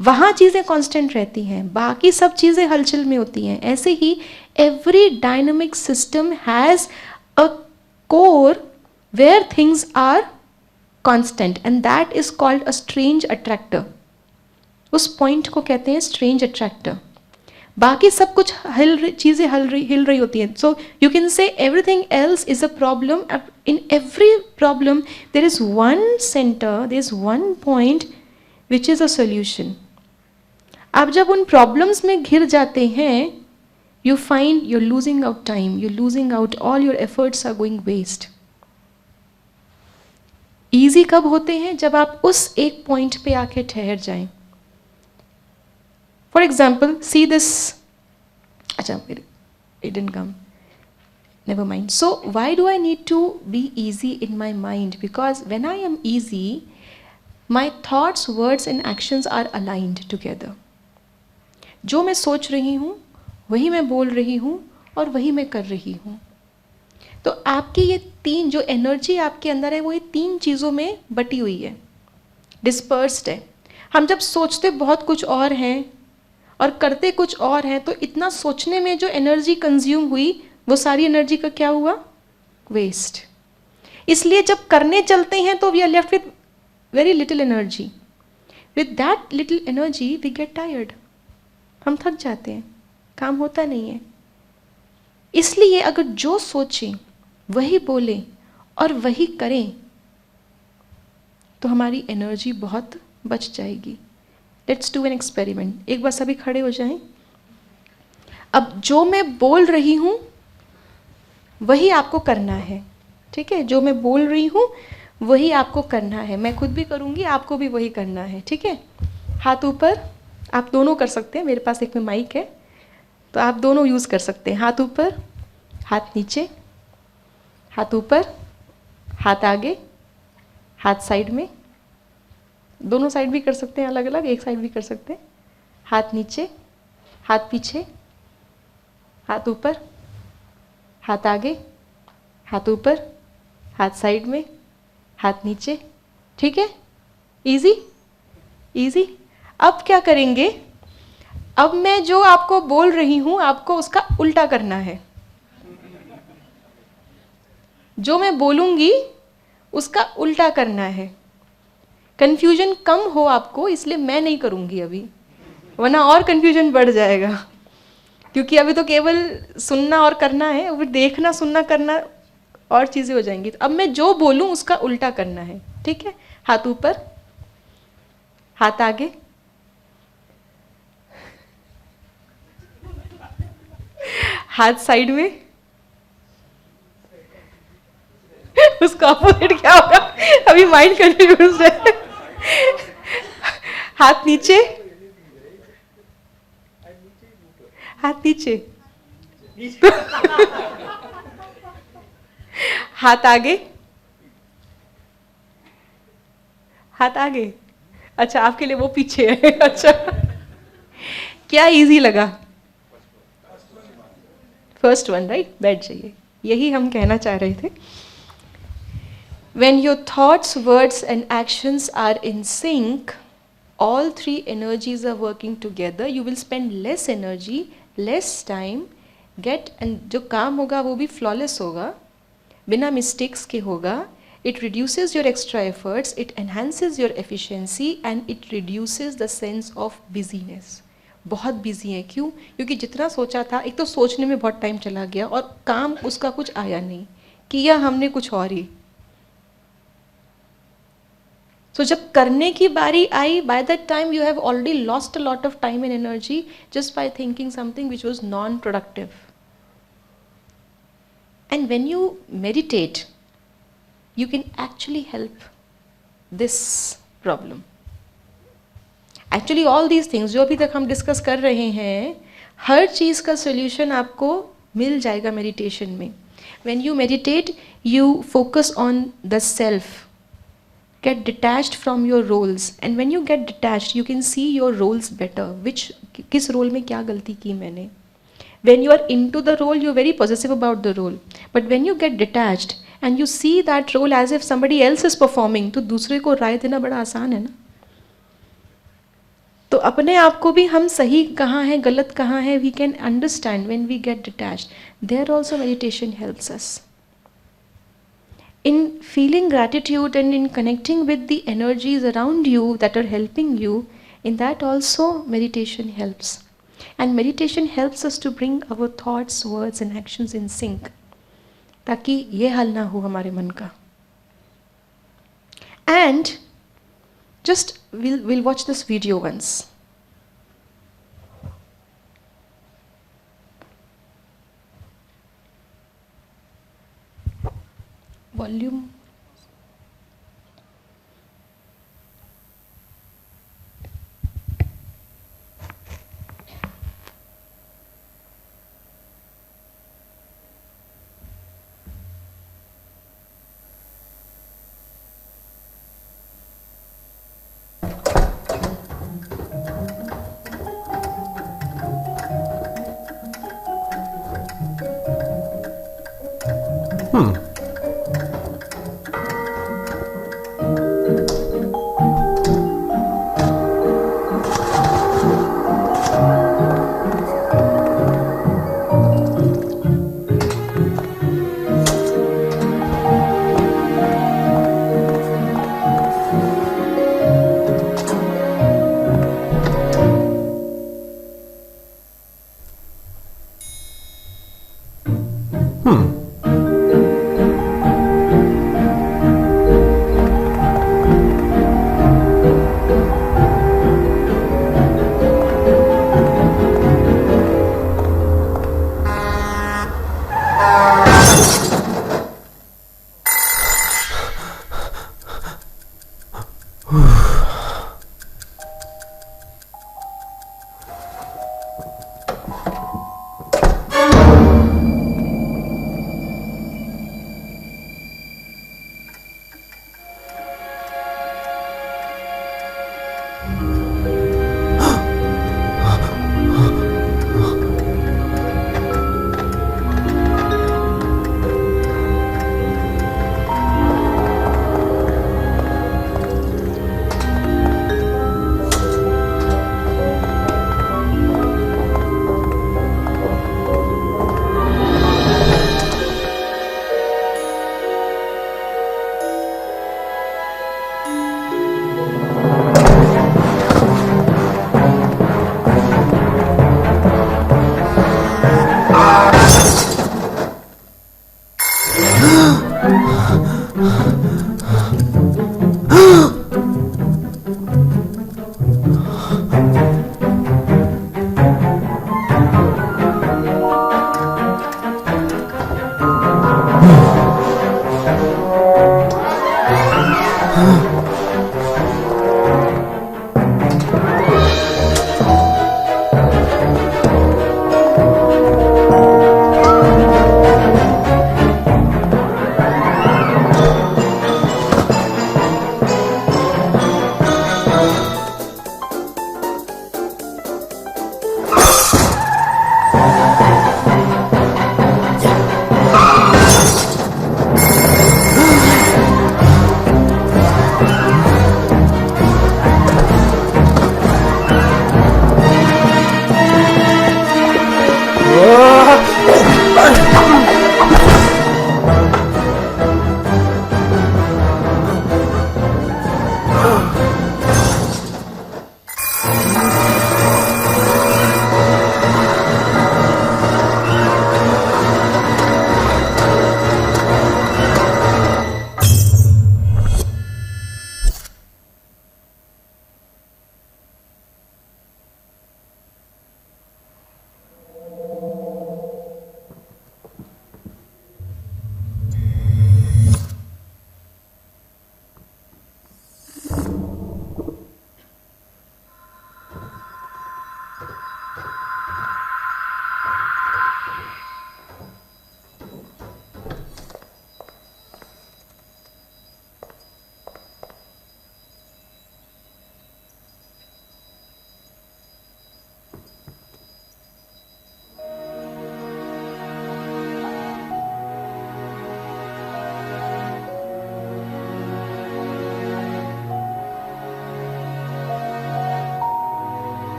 वहाँ चीज़ें कांस्टेंट रहती हैं, बाकी सब चीज़ें हलचल में होती हैं. ऐसे ही every dynamic system has a core where things are constant and that is called a strange attractor. उस पॉइंट को कहते हैं स्ट्रेंज अट्रैक्टर. बाकी सब कुछ चीज़ें हिल रही होती हैं. So you can say everything else is a problem. In every problem there is one centre, there is one point which is a solution. आप जब उन प्रॉब्लम्स में घिर जाते हैं, you find you're losing out time, you're losing out, all your efforts are going waste. Easy कब होते हैं? जब आप उस एक पॉइंट पे आके ठहर जाएं. For example, see this. Acha, it didn't come. Never mind. So why do I need to be easy in my mind? Because when I am easy, my thoughts, words and actions are aligned together. जो मैं सोच रही हूँ वही मैं बोल रही हूँ और वही मैं कर रही हूँ. तो आपकी ये तीन जो एनर्जी आपके अंदर है वो ये तीन चीज़ों में बटी हुई है, डिस्पर्स्ड है. हम जब सोचते बहुत कुछ और हैं और करते कुछ और हैं, तो इतना सोचने में जो एनर्जी कंज्यूम हुई वो सारी एनर्जी का क्या हुआ? वेस्ट. इसलिए जब करने चलते हैं तो we are left with very little energy. With that little energy we get tired. हम थक जाते हैं, काम होता नहीं है. इसलिए अगर जो सोचें वही बोलें और वही करें तो हमारी एनर्जी बहुत बच जाएगी. Let's do an experiment. एक बार सभी खड़े हो जाएं. अब जो मैं बोल रही हूँ वही आपको करना है, ठीक है? जो मैं बोल रही हूँ वही आपको करना है. मैं खुद भी करूँगी, आपको भी वही करना है, ठीक है? हाथ ऊपर. आप दोनों कर सकते हैं, मेरे पास एक में माइक है तो आप दोनों यूज़ कर सकते हैं. हाथ ऊपर, हाथ नीचे, हाथ ऊपर, हाथ आगे, हाथ साइड में. दोनों साइड भी कर सकते हैं, अलग अलग, एक साइड भी कर सकते हैं. हाथ नीचे, हाथ पीछे, हाथ ऊपर, हाथ आगे, हाथ ऊपर, हाथ साइड में, हाथ नीचे. ठीक है? Easy easy. अब क्या करेंगे? अब मैं जो आपको बोल रही हूं आपको उसका उल्टा करना है. जो मैं बोलूंगी उसका उल्टा करना है. कन्फ्यूजन कम हो आपको, इसलिए मैं नहीं करूंगी अभी, वरना और कन्फ्यूजन बढ़ जाएगा. क्योंकि अभी तो केवल सुनना और करना है, फिर देखना, सुनना, करना और चीज़ें हो जाएंगी. तो अब मैं जो बोलूं उसका उल्टा करना है. ठीक है? हाथ ऊपर, हाथ आगे, हाथ साइड में. उसका ऑपोजिट क्या होगा? अभी माइंड कंफ्यूज है. हाथ नीचे, हाथ नीचे, हाथ आगे, हाथ आगे. अच्छा, आपके लिए वो पीछे है. अच्छा, क्या इजी लगा? First one, right? बैठ जाइए. यही हम कहना चाह रहे थे. When your thoughts, words and actions are in sync, all three energies are working together. You will spend less energy, less time, and जो काम होगा वो भी flawless होगा, बिना mistakes के होगा. It reduces your extra efforts, it enhances your efficiency and it reduces the sense of busyness. बहुत बिजी है, क्यों? क्योंकि जितना सोचा था, एक तो सोचने में बहुत टाइम चला गया और काम उसका कुछ आया नहीं, किया हमने कुछ और ही. So जब करने की बारी आई, by that time you have already lost a lot of time and energy just by thinking something which was non-productive. And when you meditate, you can actually help this problem. Actually all these things जो अभी तक हम discuss कर रहे हैं, हर चीज़ का solution आपको मिल जाएगा मेडिटेशन में. When you meditate, you focus on the self. Get detached from your roles, and when you get detached you can see your roles better, which किस रोल में क्या गलती की मैंने. When you are into the role, you're very possessive about the role, but when you get detached and you see that role as if somebody else is performing, तो दूसरे को राय देना बड़ा आसान है ना. तो अपने आप को भी हम सही कहाँ हैं, गलत कहाँ हैं, we can understand when we get detached. There also meditation helps us in feeling gratitude and in connecting with the energies around you that are helping you. In that also meditation helps, and meditation helps us to bring our thoughts, words and actions in sync, ताकि ये हाल ना हो हमारे मन का. And just we'll watch this video once. Volume.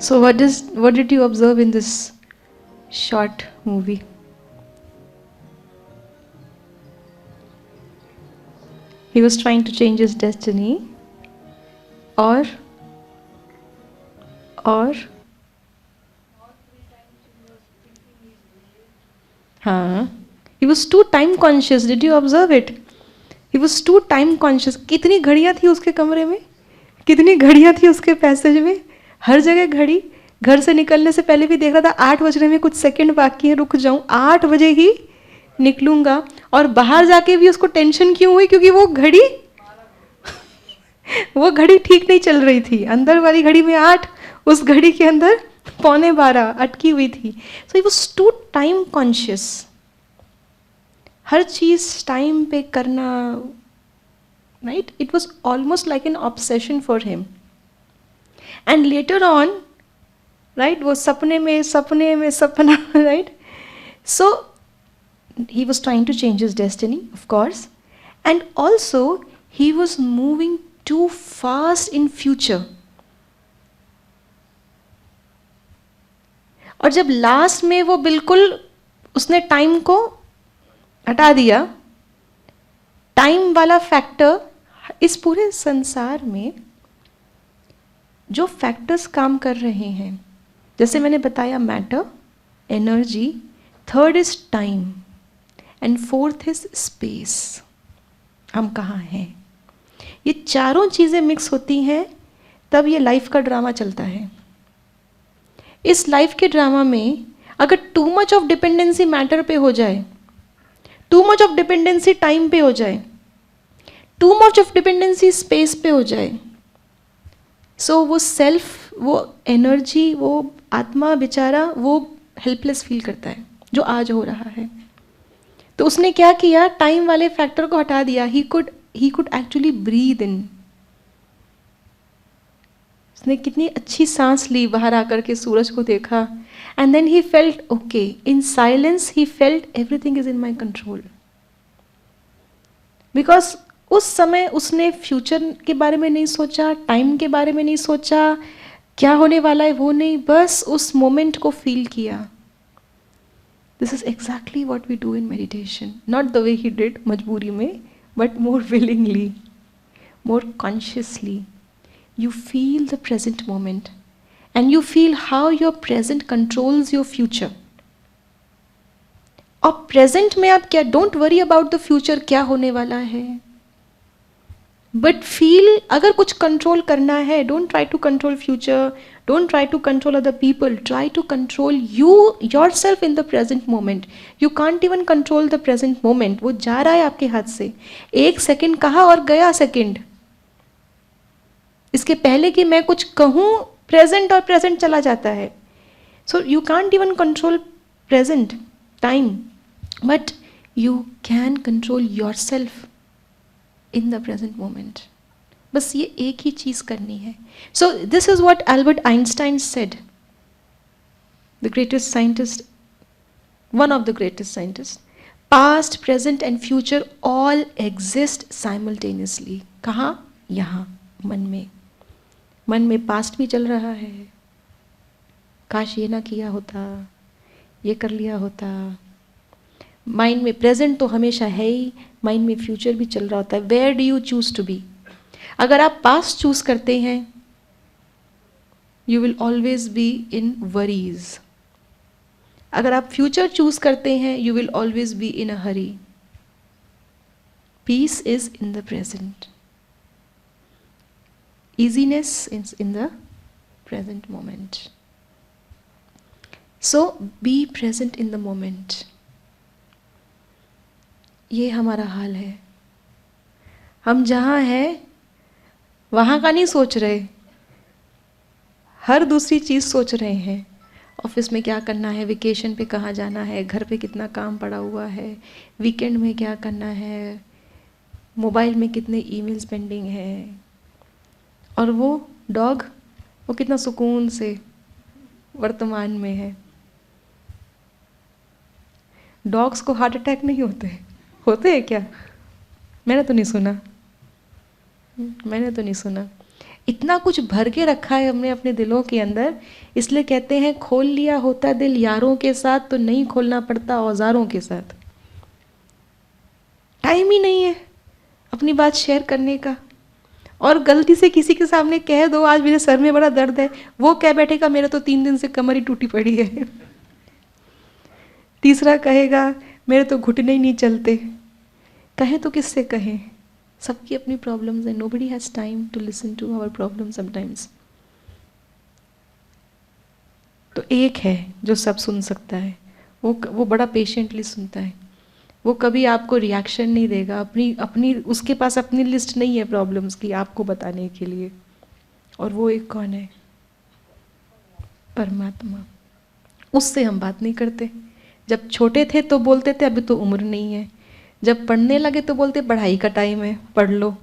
So what did you observe in this short movie? He was trying to change his destiny, or हाँ, he was too time conscious. Did you observe it? He was too time conscious. कितनी घड़ियाँ थी उसके कमरे में, कितनी घड़ियाँ थी उसके पैसेज में, हर जगह घड़ी. घर से निकलने से पहले भी देख रहा था 8 बजने में कुछ सेकंड बाकी है, रुक जाऊं, 8 बजे ही निकलूंगा. और बाहर जाके भी उसको टेंशन क्यों हुई? क्योंकि वो घड़ी ठीक नहीं चल रही थी. अंदर वाली घड़ी में 8, उस घड़ी के अंदर 11:15 अटकी हुई थी. So he was too time conscious. हर चीज टाइम पे करना, right? It was almost like an obsession for him. And later on, right, वो सपने में सपना, right? So he was trying to change his destiny, of course, and also he was moving too fast in future. और जब last में वो बिल्कुल उसने टाइम को हटा दिया, टाइम वाला फैक्टर, इस पूरे संसार में जो फैक्टर्स काम कर रहे हैं, जैसे मैंने बताया, matter, energy, third is time, and fourth is space. हम कहाँ हैं? ये चारों चीज़ें मिक्स होती हैं तब ये लाइफ का ड्रामा चलता है. इस लाइफ के ड्रामा में अगर too much of dependency matter पे हो जाए, too much of dependency time पे हो जाए, too much of dependency space पे हो जाए, सो वो सेल्फ, वो एनर्जी, वो आत्मा बेचारा वो हेल्पलेस फील करता है, जो आज हो रहा है. तो उसने क्या किया? टाइम वाले फैक्टर को हटा दिया. He could actually breathe in. उसने कितनी अच्छी सांस ली, बाहर आकर के सूरज को देखा, and then he felt okay. In silence he felt everything is in my control. Because उस समय उसने फ्यूचर के बारे में नहीं सोचा, टाइम के बारे में नहीं सोचा, क्या होने वाला है वो नहीं, बस उस मोमेंट को फील किया. This is exactly what we do in meditation. Not the way he did, मजबूरी में, but more willingly, more consciously. You feel the present moment, and you feel how your present controls your future. और present में आप क्या, don't worry about the future, क्या होने वाला है, but feel, अगर कुछ control करना है, don't try to control future, don't try to control other people, try to control yourself in the present moment. You can't even control the present moment. वो जा रहा है आपके हाथ से. 1 सेकेंड कहा और गया सेकेंड. इसके पहले कि मैं कुछ कहूँ, प्रेजेंट और प्रेजेंट चला जाता है. So you can't even control present time, but you can control yourself in the present moment. बस ये एक ही चीज करनी है. So this is what Albert Einstein said, the greatest scientist, one of the greatest scientist. Past, present and future all exist simultaneously. कहाँ? यहाँ, मन में. मन में पास्ट भी चल रहा है, काश ये ना किया होता, ये कर लिया होता. माइंड में प्रेजेंट तो हमेशा है ही, माइंड में फ्यूचर भी चल रहा होता है. Where do you choose to be? अगर आप पास्ट चूज करते हैं, you will always be in worries. अगर आप फ्यूचर चूज करते हैं, you will always be in a hurry. Peace is in the present. Easiness is in the present moment. So be present in the moment. ये हमारा हाल है. हम जहाँ हैं वहाँ का नहीं सोच रहे, हर दूसरी चीज़ सोच रहे हैं. ऑफिस में क्या करना है, वेकेशन पे कहाँ जाना है, घर पे कितना काम पड़ा हुआ है, वीकेंड में क्या करना है, मोबाइल में कितने ईमेल्स पेंडिंग हैं. और वो डॉग, वो कितना सुकून से वर्तमान में है. डॉग्स को हार्ट अटैक नहीं होते हैं क्या? मैंने तो नहीं सुना. इतना कुछ भर के रखा है हमने अपने दिलों के अंदर, इसलिए कहते हैं खोल लिया होता दिल यारों के साथ तो नहीं खोलना पड़ता औजारों के साथ। टाइम ही नहीं है अपनी बात शेयर करने का, और गलती से किसी के सामने कह दो आज मेरे सर में बड़ा दर्द है, वो कह बैठेगा मेरे तो 3 दिन से कमर ही टूटी पड़ी है। तीसरा कहेगा मेरे तो घुटने ही नहीं चलते। कहें तो किससे कहें, सबकी अपनी प्रॉब्लम्स हैं। Nobody has time to listen to our problem sometimes. तो एक है जो सब सुन सकता है, वो बड़ा पेशेंटली सुनता है, वो कभी आपको रिएक्शन नहीं देगा, अपनी उसके पास अपनी लिस्ट नहीं है प्रॉब्लम्स की आपको बताने के लिए। और वो एक कौन है? परमात्मा। उससे हम बात नहीं करते। जब छोटे थे तो बोलते थे अभी तो उम्र नहीं है, जब पढ़ने लगे तो बोलते पढ़ाई का टाइम है पढ़ लो,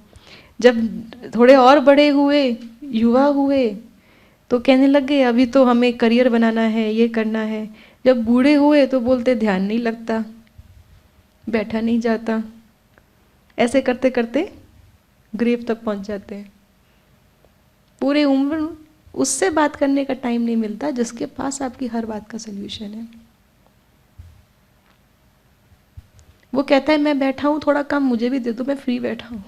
जब थोड़े और बड़े हुए युवा हुए तो कहने लगे अभी तो हमें करियर बनाना है, ये करना है, जब बूढ़े हुए तो बोलते ध्यान नहीं लगता, बैठा नहीं जाता। ऐसे करते करते ग्रेव तक पहुंच जाते हैं। पूरे उम्र उससे बात करने का टाइम नहीं मिलता जिसके पास आपकी हर बात का सल्यूशन है। वो कहता है मैं बैठा हूँ, थोड़ा काम मुझे भी दे दो, मैं फ्री बैठा हूँ।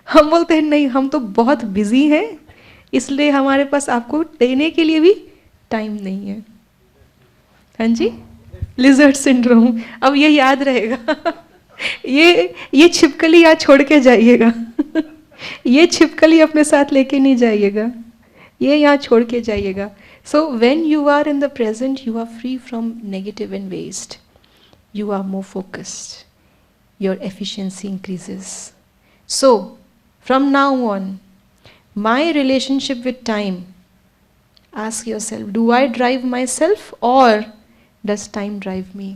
हम बोलते हैं नहीं, हम तो बहुत बिजी हैं, इसलिए हमारे पास आपको देने के लिए भी टाइम नहीं है। हाँ जी, लिजर्ड सिंड्रोम, अब ये याद रहेगा। ये छिपकली यहाँ छोड़ के जाइएगा। ये छिपकली अपने साथ लेके नहीं जाइएगा, ये यहाँ छोड़ के जाइएगा। So when you are in the present you are free from negative and waste, you are more focused, your efficiency increases. So from now on, my relationship with time, ask yourself, do I drive myself or does time drive me?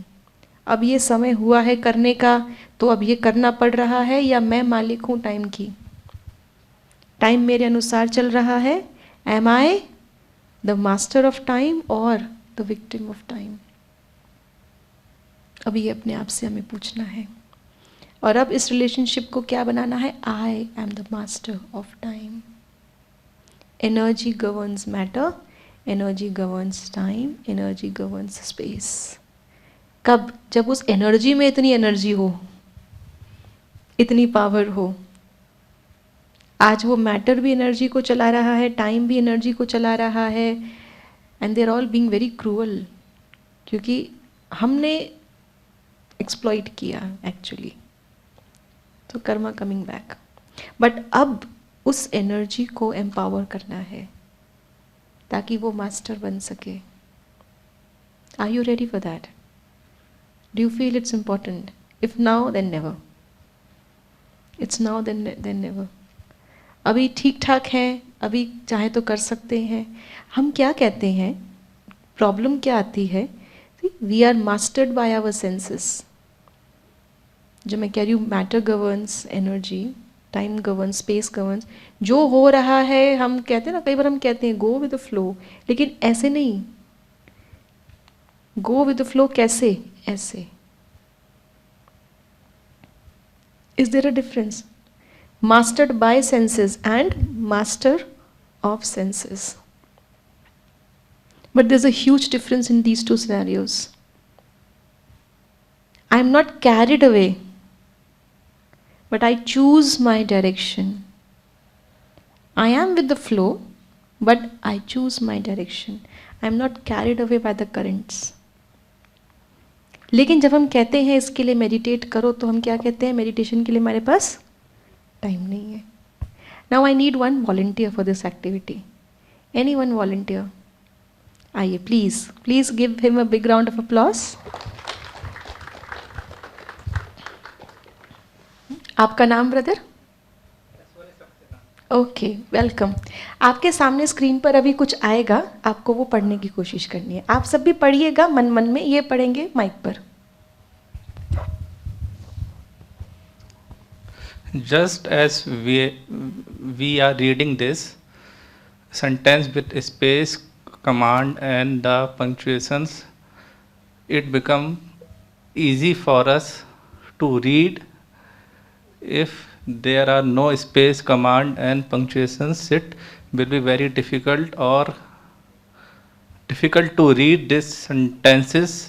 अब ये समय हुआ है करने का तो अब ये करना पड़ रहा है, या मैं मालिक हूँ टाइम की? टाइम मेरे अनुसार चल रहा है। Am I the master of time or the victim of time? अब ये अपने आप से हमें पूछना है। और अब इस रिलेशनशिप को क्या बनाना है? I am the master of time. Energy governs matter, energy governs time, energy governs space. कब? जब उस एनर्जी में इतनी एनर्जी हो, इतनी पावर हो। आज वो मैटर भी एनर्जी को चला रहा है, टाइम भी एनर्जी को चला रहा है, and they are all being very cruel, क्योंकि हमने एक्सप्लॉइट किया एक्चुअली। तो कर्मा कमिंग बैक। बट अब उस एनर्जी को एम्पावर करना है ताकि वो मास्टर बन सके। Are you ready for that? Do you feel it's important? If now then never, it's now then never. अभी ठीक ठाक है, अभी चाहे तो कर सकते हैं। हम क्या कहते हैं, प्रॉब्लम क्या आती है? We are mastered by our senses. जो मैं कह रही हूँ, matter governs energy, time governs, space governs. जो हो रहा है हम कहते हैं ना, कई बार हम कहते हैं गो विद द फ्लो, लेकिन ऐसे नहीं। गो विद द फ्लो कैसे? ऐसे। Is there a difference? Mastered by senses and master of senses. But there's a huge difference in these two scenarios. I'm not carried away, but I choose my direction. I am with the flow, but I choose my direction. I'm not carried away by the currents. लेकिन जब हम कहते हैं इसके लिए meditate करो, तो हम क्या कहते हैं? मेडिटेशन के लिए हमारे पास टाइम नहीं है। Now I need one volunteer for this activity. Anyone volunteer? आइए please give him a big round of applause. आपका नाम ब्रदर? Okay, welcome. आपके सामने स्क्रीन पर अभी कुछ आएगा, आपको वो पढ़ने की कोशिश करनी है। आप सब भी पढ़िएगा मन मन में, ये पढ़ेंगे माइक पर। Just as we are reading this sentence with space, command and the punctuations, it become easy for us to read. If there are no space, command and punctuations, it will be very difficult to read this sentence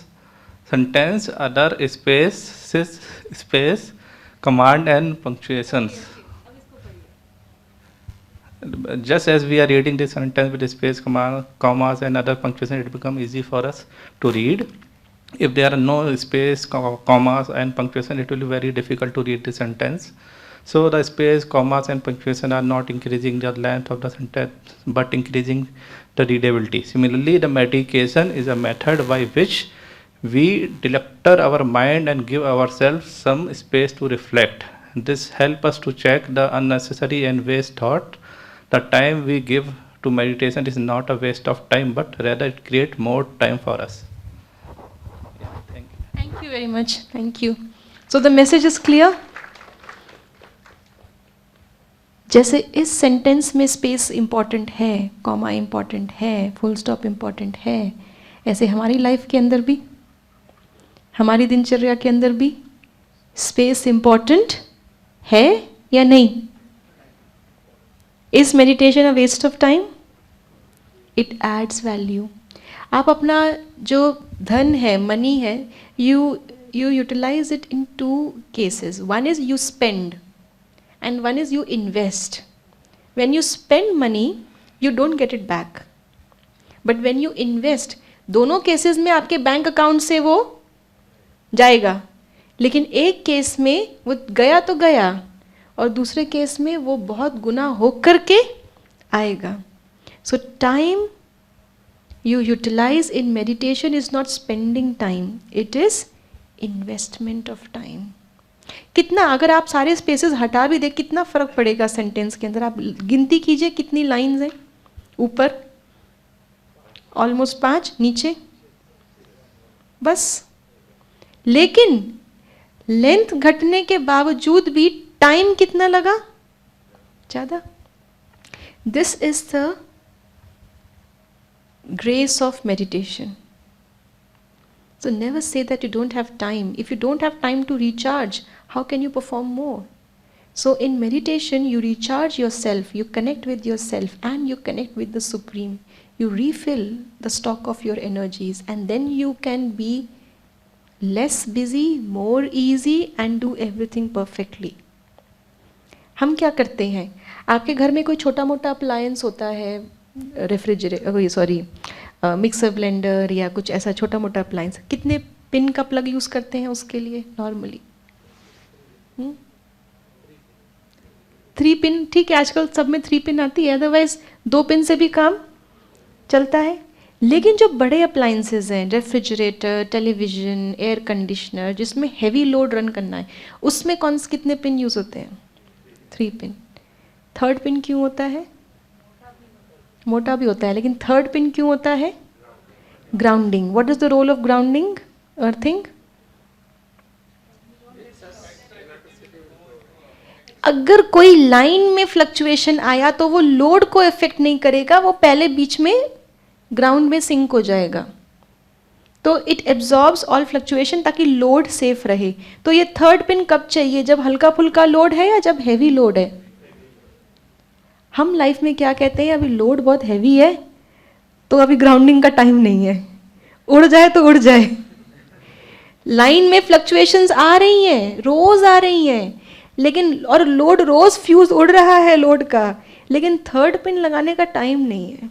other space command and punctuations. Just as we are reading this sentence with space, commas and other punctuation, it becomes easy for us to read. If there are no space, commas and punctuation, it will be very difficult to read the sentence. So the space, commas and punctuation are not increasing the length of the sentence but increasing the readability. Similarly, the meditation is a method by which we declutter our mind and give ourselves some space to reflect. This helps us to check the unnecessary and waste thought. The time we give to meditation is not a waste of time, but rather it creates more time for us. Yeah, thank you. Thank you very much. Thank you. So the message is clear. जैसे इस sentence में space important है, comma important है, full stop important है, ऐसे हमारी life के अंदर भी, हमारी दिनचर्या के अंदर भी स्पेस इम्पॉर्टेंट है या नहीं? Is meditation a waste of time? It adds value. आप अपना जो धन है, मनी है, you utilise it in 2 cases. One is you spend and one is you invest. When you spend money, you don't get it back. But when you invest, दोनों cases में आपके bank account से वो जाएगा, लेकिन एक case में वो गया तो गया और दूसरे केस में वो बहुत गुना हो करके आएगा. सो time you utilize in meditation is not spending time, it is investment of time. कितना, अगर आप सारे स्पेसेस हटा भी दे, कितना फर्क पड़ेगा सेंटेंस के अंदर? आप गिनती कीजिए कितनी लाइंस हैं. ऊपर ऑलमोस्ट 5, नीचे बस. लेकिन लेंथ घटने के बावजूद भी टाइम कितना लगा? ज़्यादा. This is the grace of meditation. So never say that you don't have time. If you don't have time to recharge, how can you perform more? So in meditation, you recharge yourself, you connect with yourself, and you connect with the Supreme. You refill the stock of your energies, and then you can be less busy, more easy, and do everything perfectly. हम क्या करते हैं? आपके घर में कोई छोटा मोटा अप्लायंस होता है, मिक्सर ब्लेंडर या कुछ ऐसा छोटा मोटा अप्लायंस, कितने पिन का प्लग यूज़ करते हैं उसके लिए नॉर्मली? 3 पिन. ठीक है, आजकल सब में 3 पिन आती है, अदरवाइज 2 पिन से भी काम चलता है. लेकिन जो बड़े अप्लायंसेज हैं, रेफ्रिजरेटर, टेलीविज़न, एयर कंडीशनर, जिसमें हैवी लोड रन करना है, उसमें कितने पिन यूज़ होते हैं? 3 पिन. 3rd पिन क्यों होता है? मोटा भी होता है, लेकिन 3rd पिन क्यों होता है? Grounding. What is the role of grounding? Earthing. अगर कोई लाइन में फ्लक्चुएशन आया तो वो लोड को इफेक्ट नहीं करेगा, वो पहले बीच में ग्राउंड में सिंक हो जाएगा. तो इट एब्जॉर्ब्स ऑल फ्लक्चुएशन ताकि लोड सेफ रहे. तो ये 3rd पिन कब चाहिए? जब हल्का फुल्का लोड है या जब हैवी लोड है? हम लाइफ में क्या कहते हैं? अभी लोड बहुत हैवी है तो अभी ग्राउंडिंग का टाइम नहीं है, उड़ जाए तो उड़ जाए. लाइन में फ्लक्चुएशंस आ रही हैं, रोज आ रही हैं, लेकिन और लोड रोज फ्यूज उड़ रहा है लोड का, लेकिन 3rd पिन लगाने का टाइम नहीं है.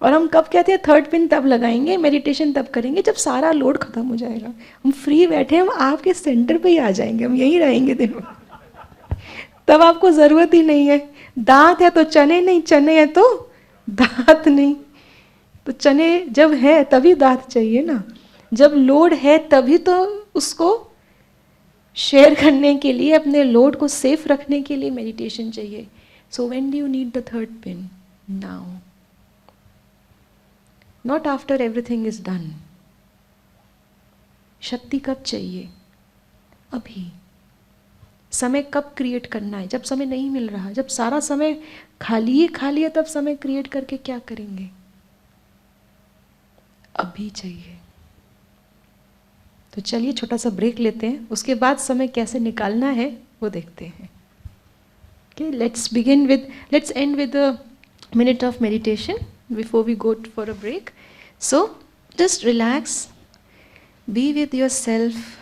और हम कब कहते हैं 3rd पिन तब लगाएंगे, मेडिटेशन तब करेंगे जब सारा लोड खत्म हो जाएगा, हम फ्री बैठे, हम आपके सेंटर पे ही आ जाएंगे, हम यहीं रहेंगे दिन भर, तब आपको ज़रूरत ही नहीं है. दांत है तो चने नहीं, चने है तो दांत नहीं. तो चने जब है तभी दांत चाहिए ना, जब लोड है तभी तो उसको शेयर करने के लिए, अपने लोड को सेफ रखने के लिए मेडिटेशन चाहिए. So when do you need the 3rd pin? Now, not after everything is done. शक्ति कब चाहिए? अभी. समय कब क्रिएट करना है? जब समय नहीं मिल रहा, जब सारा समय खाली है, तब समय क्रिएट करके क्या करेंगे? अभी चाहिए. तो चलिए छोटा सा ब्रेक लेते हैं, उसके बाद समय कैसे निकालना है वो देखते हैं. Okay, let's end with minute of meditation before we go for a break. So just relax, be with yourself,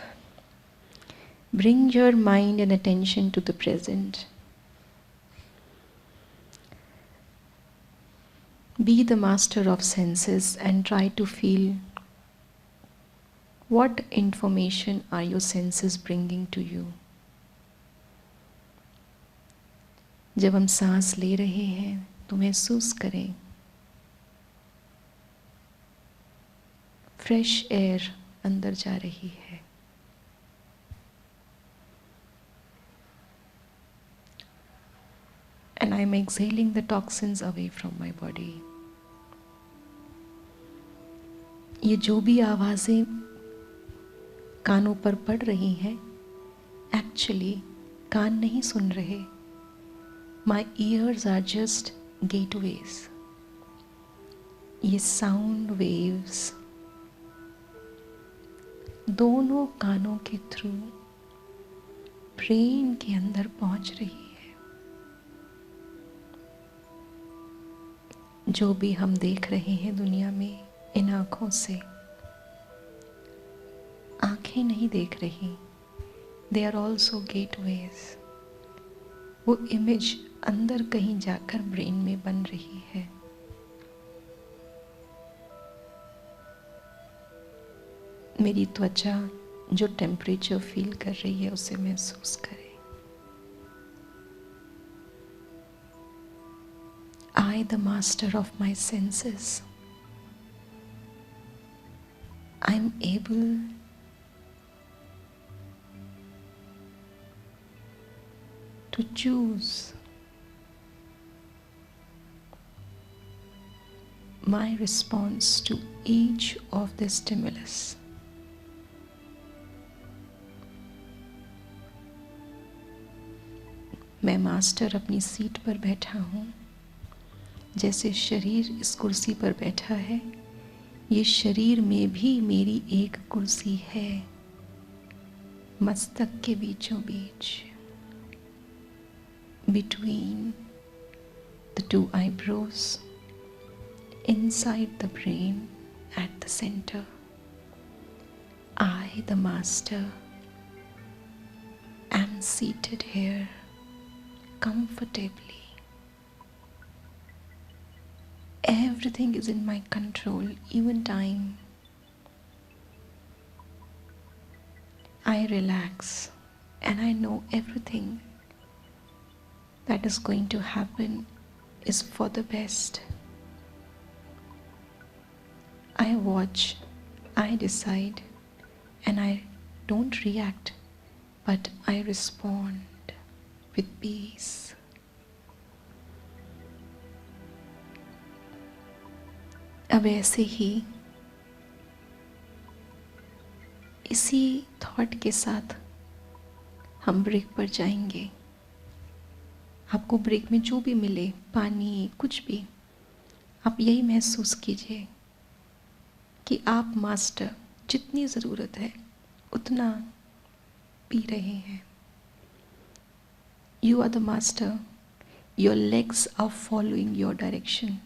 bring your mind and attention to the present. Be the master of senses and try to feel what information are your senses bringing to you. जब हम सांस ले रहे हैं तो महसूस करें fresh air अंदर जा रही है. And I am exhaling the toxins away from my body. ये जो भी आवाज़ें कानों पर पड़ रही हैं, एक्चुअली कान नहीं सुन रहे. My ears are just gateways. ये साउंड वेव्स दोनों कानों के थ्रू ब्रेन के अंदर पहुंच रही है. जो भी हम देख रहे हैं दुनिया में इन आँखों से, आँखें नहीं देख रही. They are also gateways. वो इमेज अंदर कहीं जाकर ब्रेन में बन रही है. मेरी त्वचा जो टेम्परेचर फील कर रही है उसे महसूस करें. I, the master of my senses, I am able to choose my response to each of the stimulus. मैं मास्टर अपनी सीट पर बैठा हूँ. जैसे शरीर इस कुर्सी पर बैठा है, ये शरीर में भी मेरी एक कुर्सी है मस्तक के बीचों बीच. Between the two eyebrows, inside the brain, at the center, I, the master, am seated here comfortably. Everything is in my control, even time. I relax and I know everything that is going to happen is for the best. I watch, I decide, and I don't react, but I respond with peace. अब ऐसे ही इसी thought के साथ हम break पर जाएंगे. आपको break में जो भी मिले, पानी, कुछ भी, आप यही महसूस कीजिए कि आप मास्टर जितनी ज़रूरत है उतना पी रहे हैं. You are the master. Your legs are following your direction.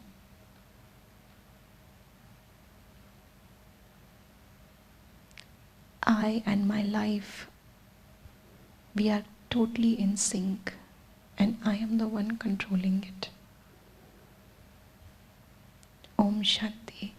I and my life, we are totally in sync, and I am the one controlling it. Om Shanti.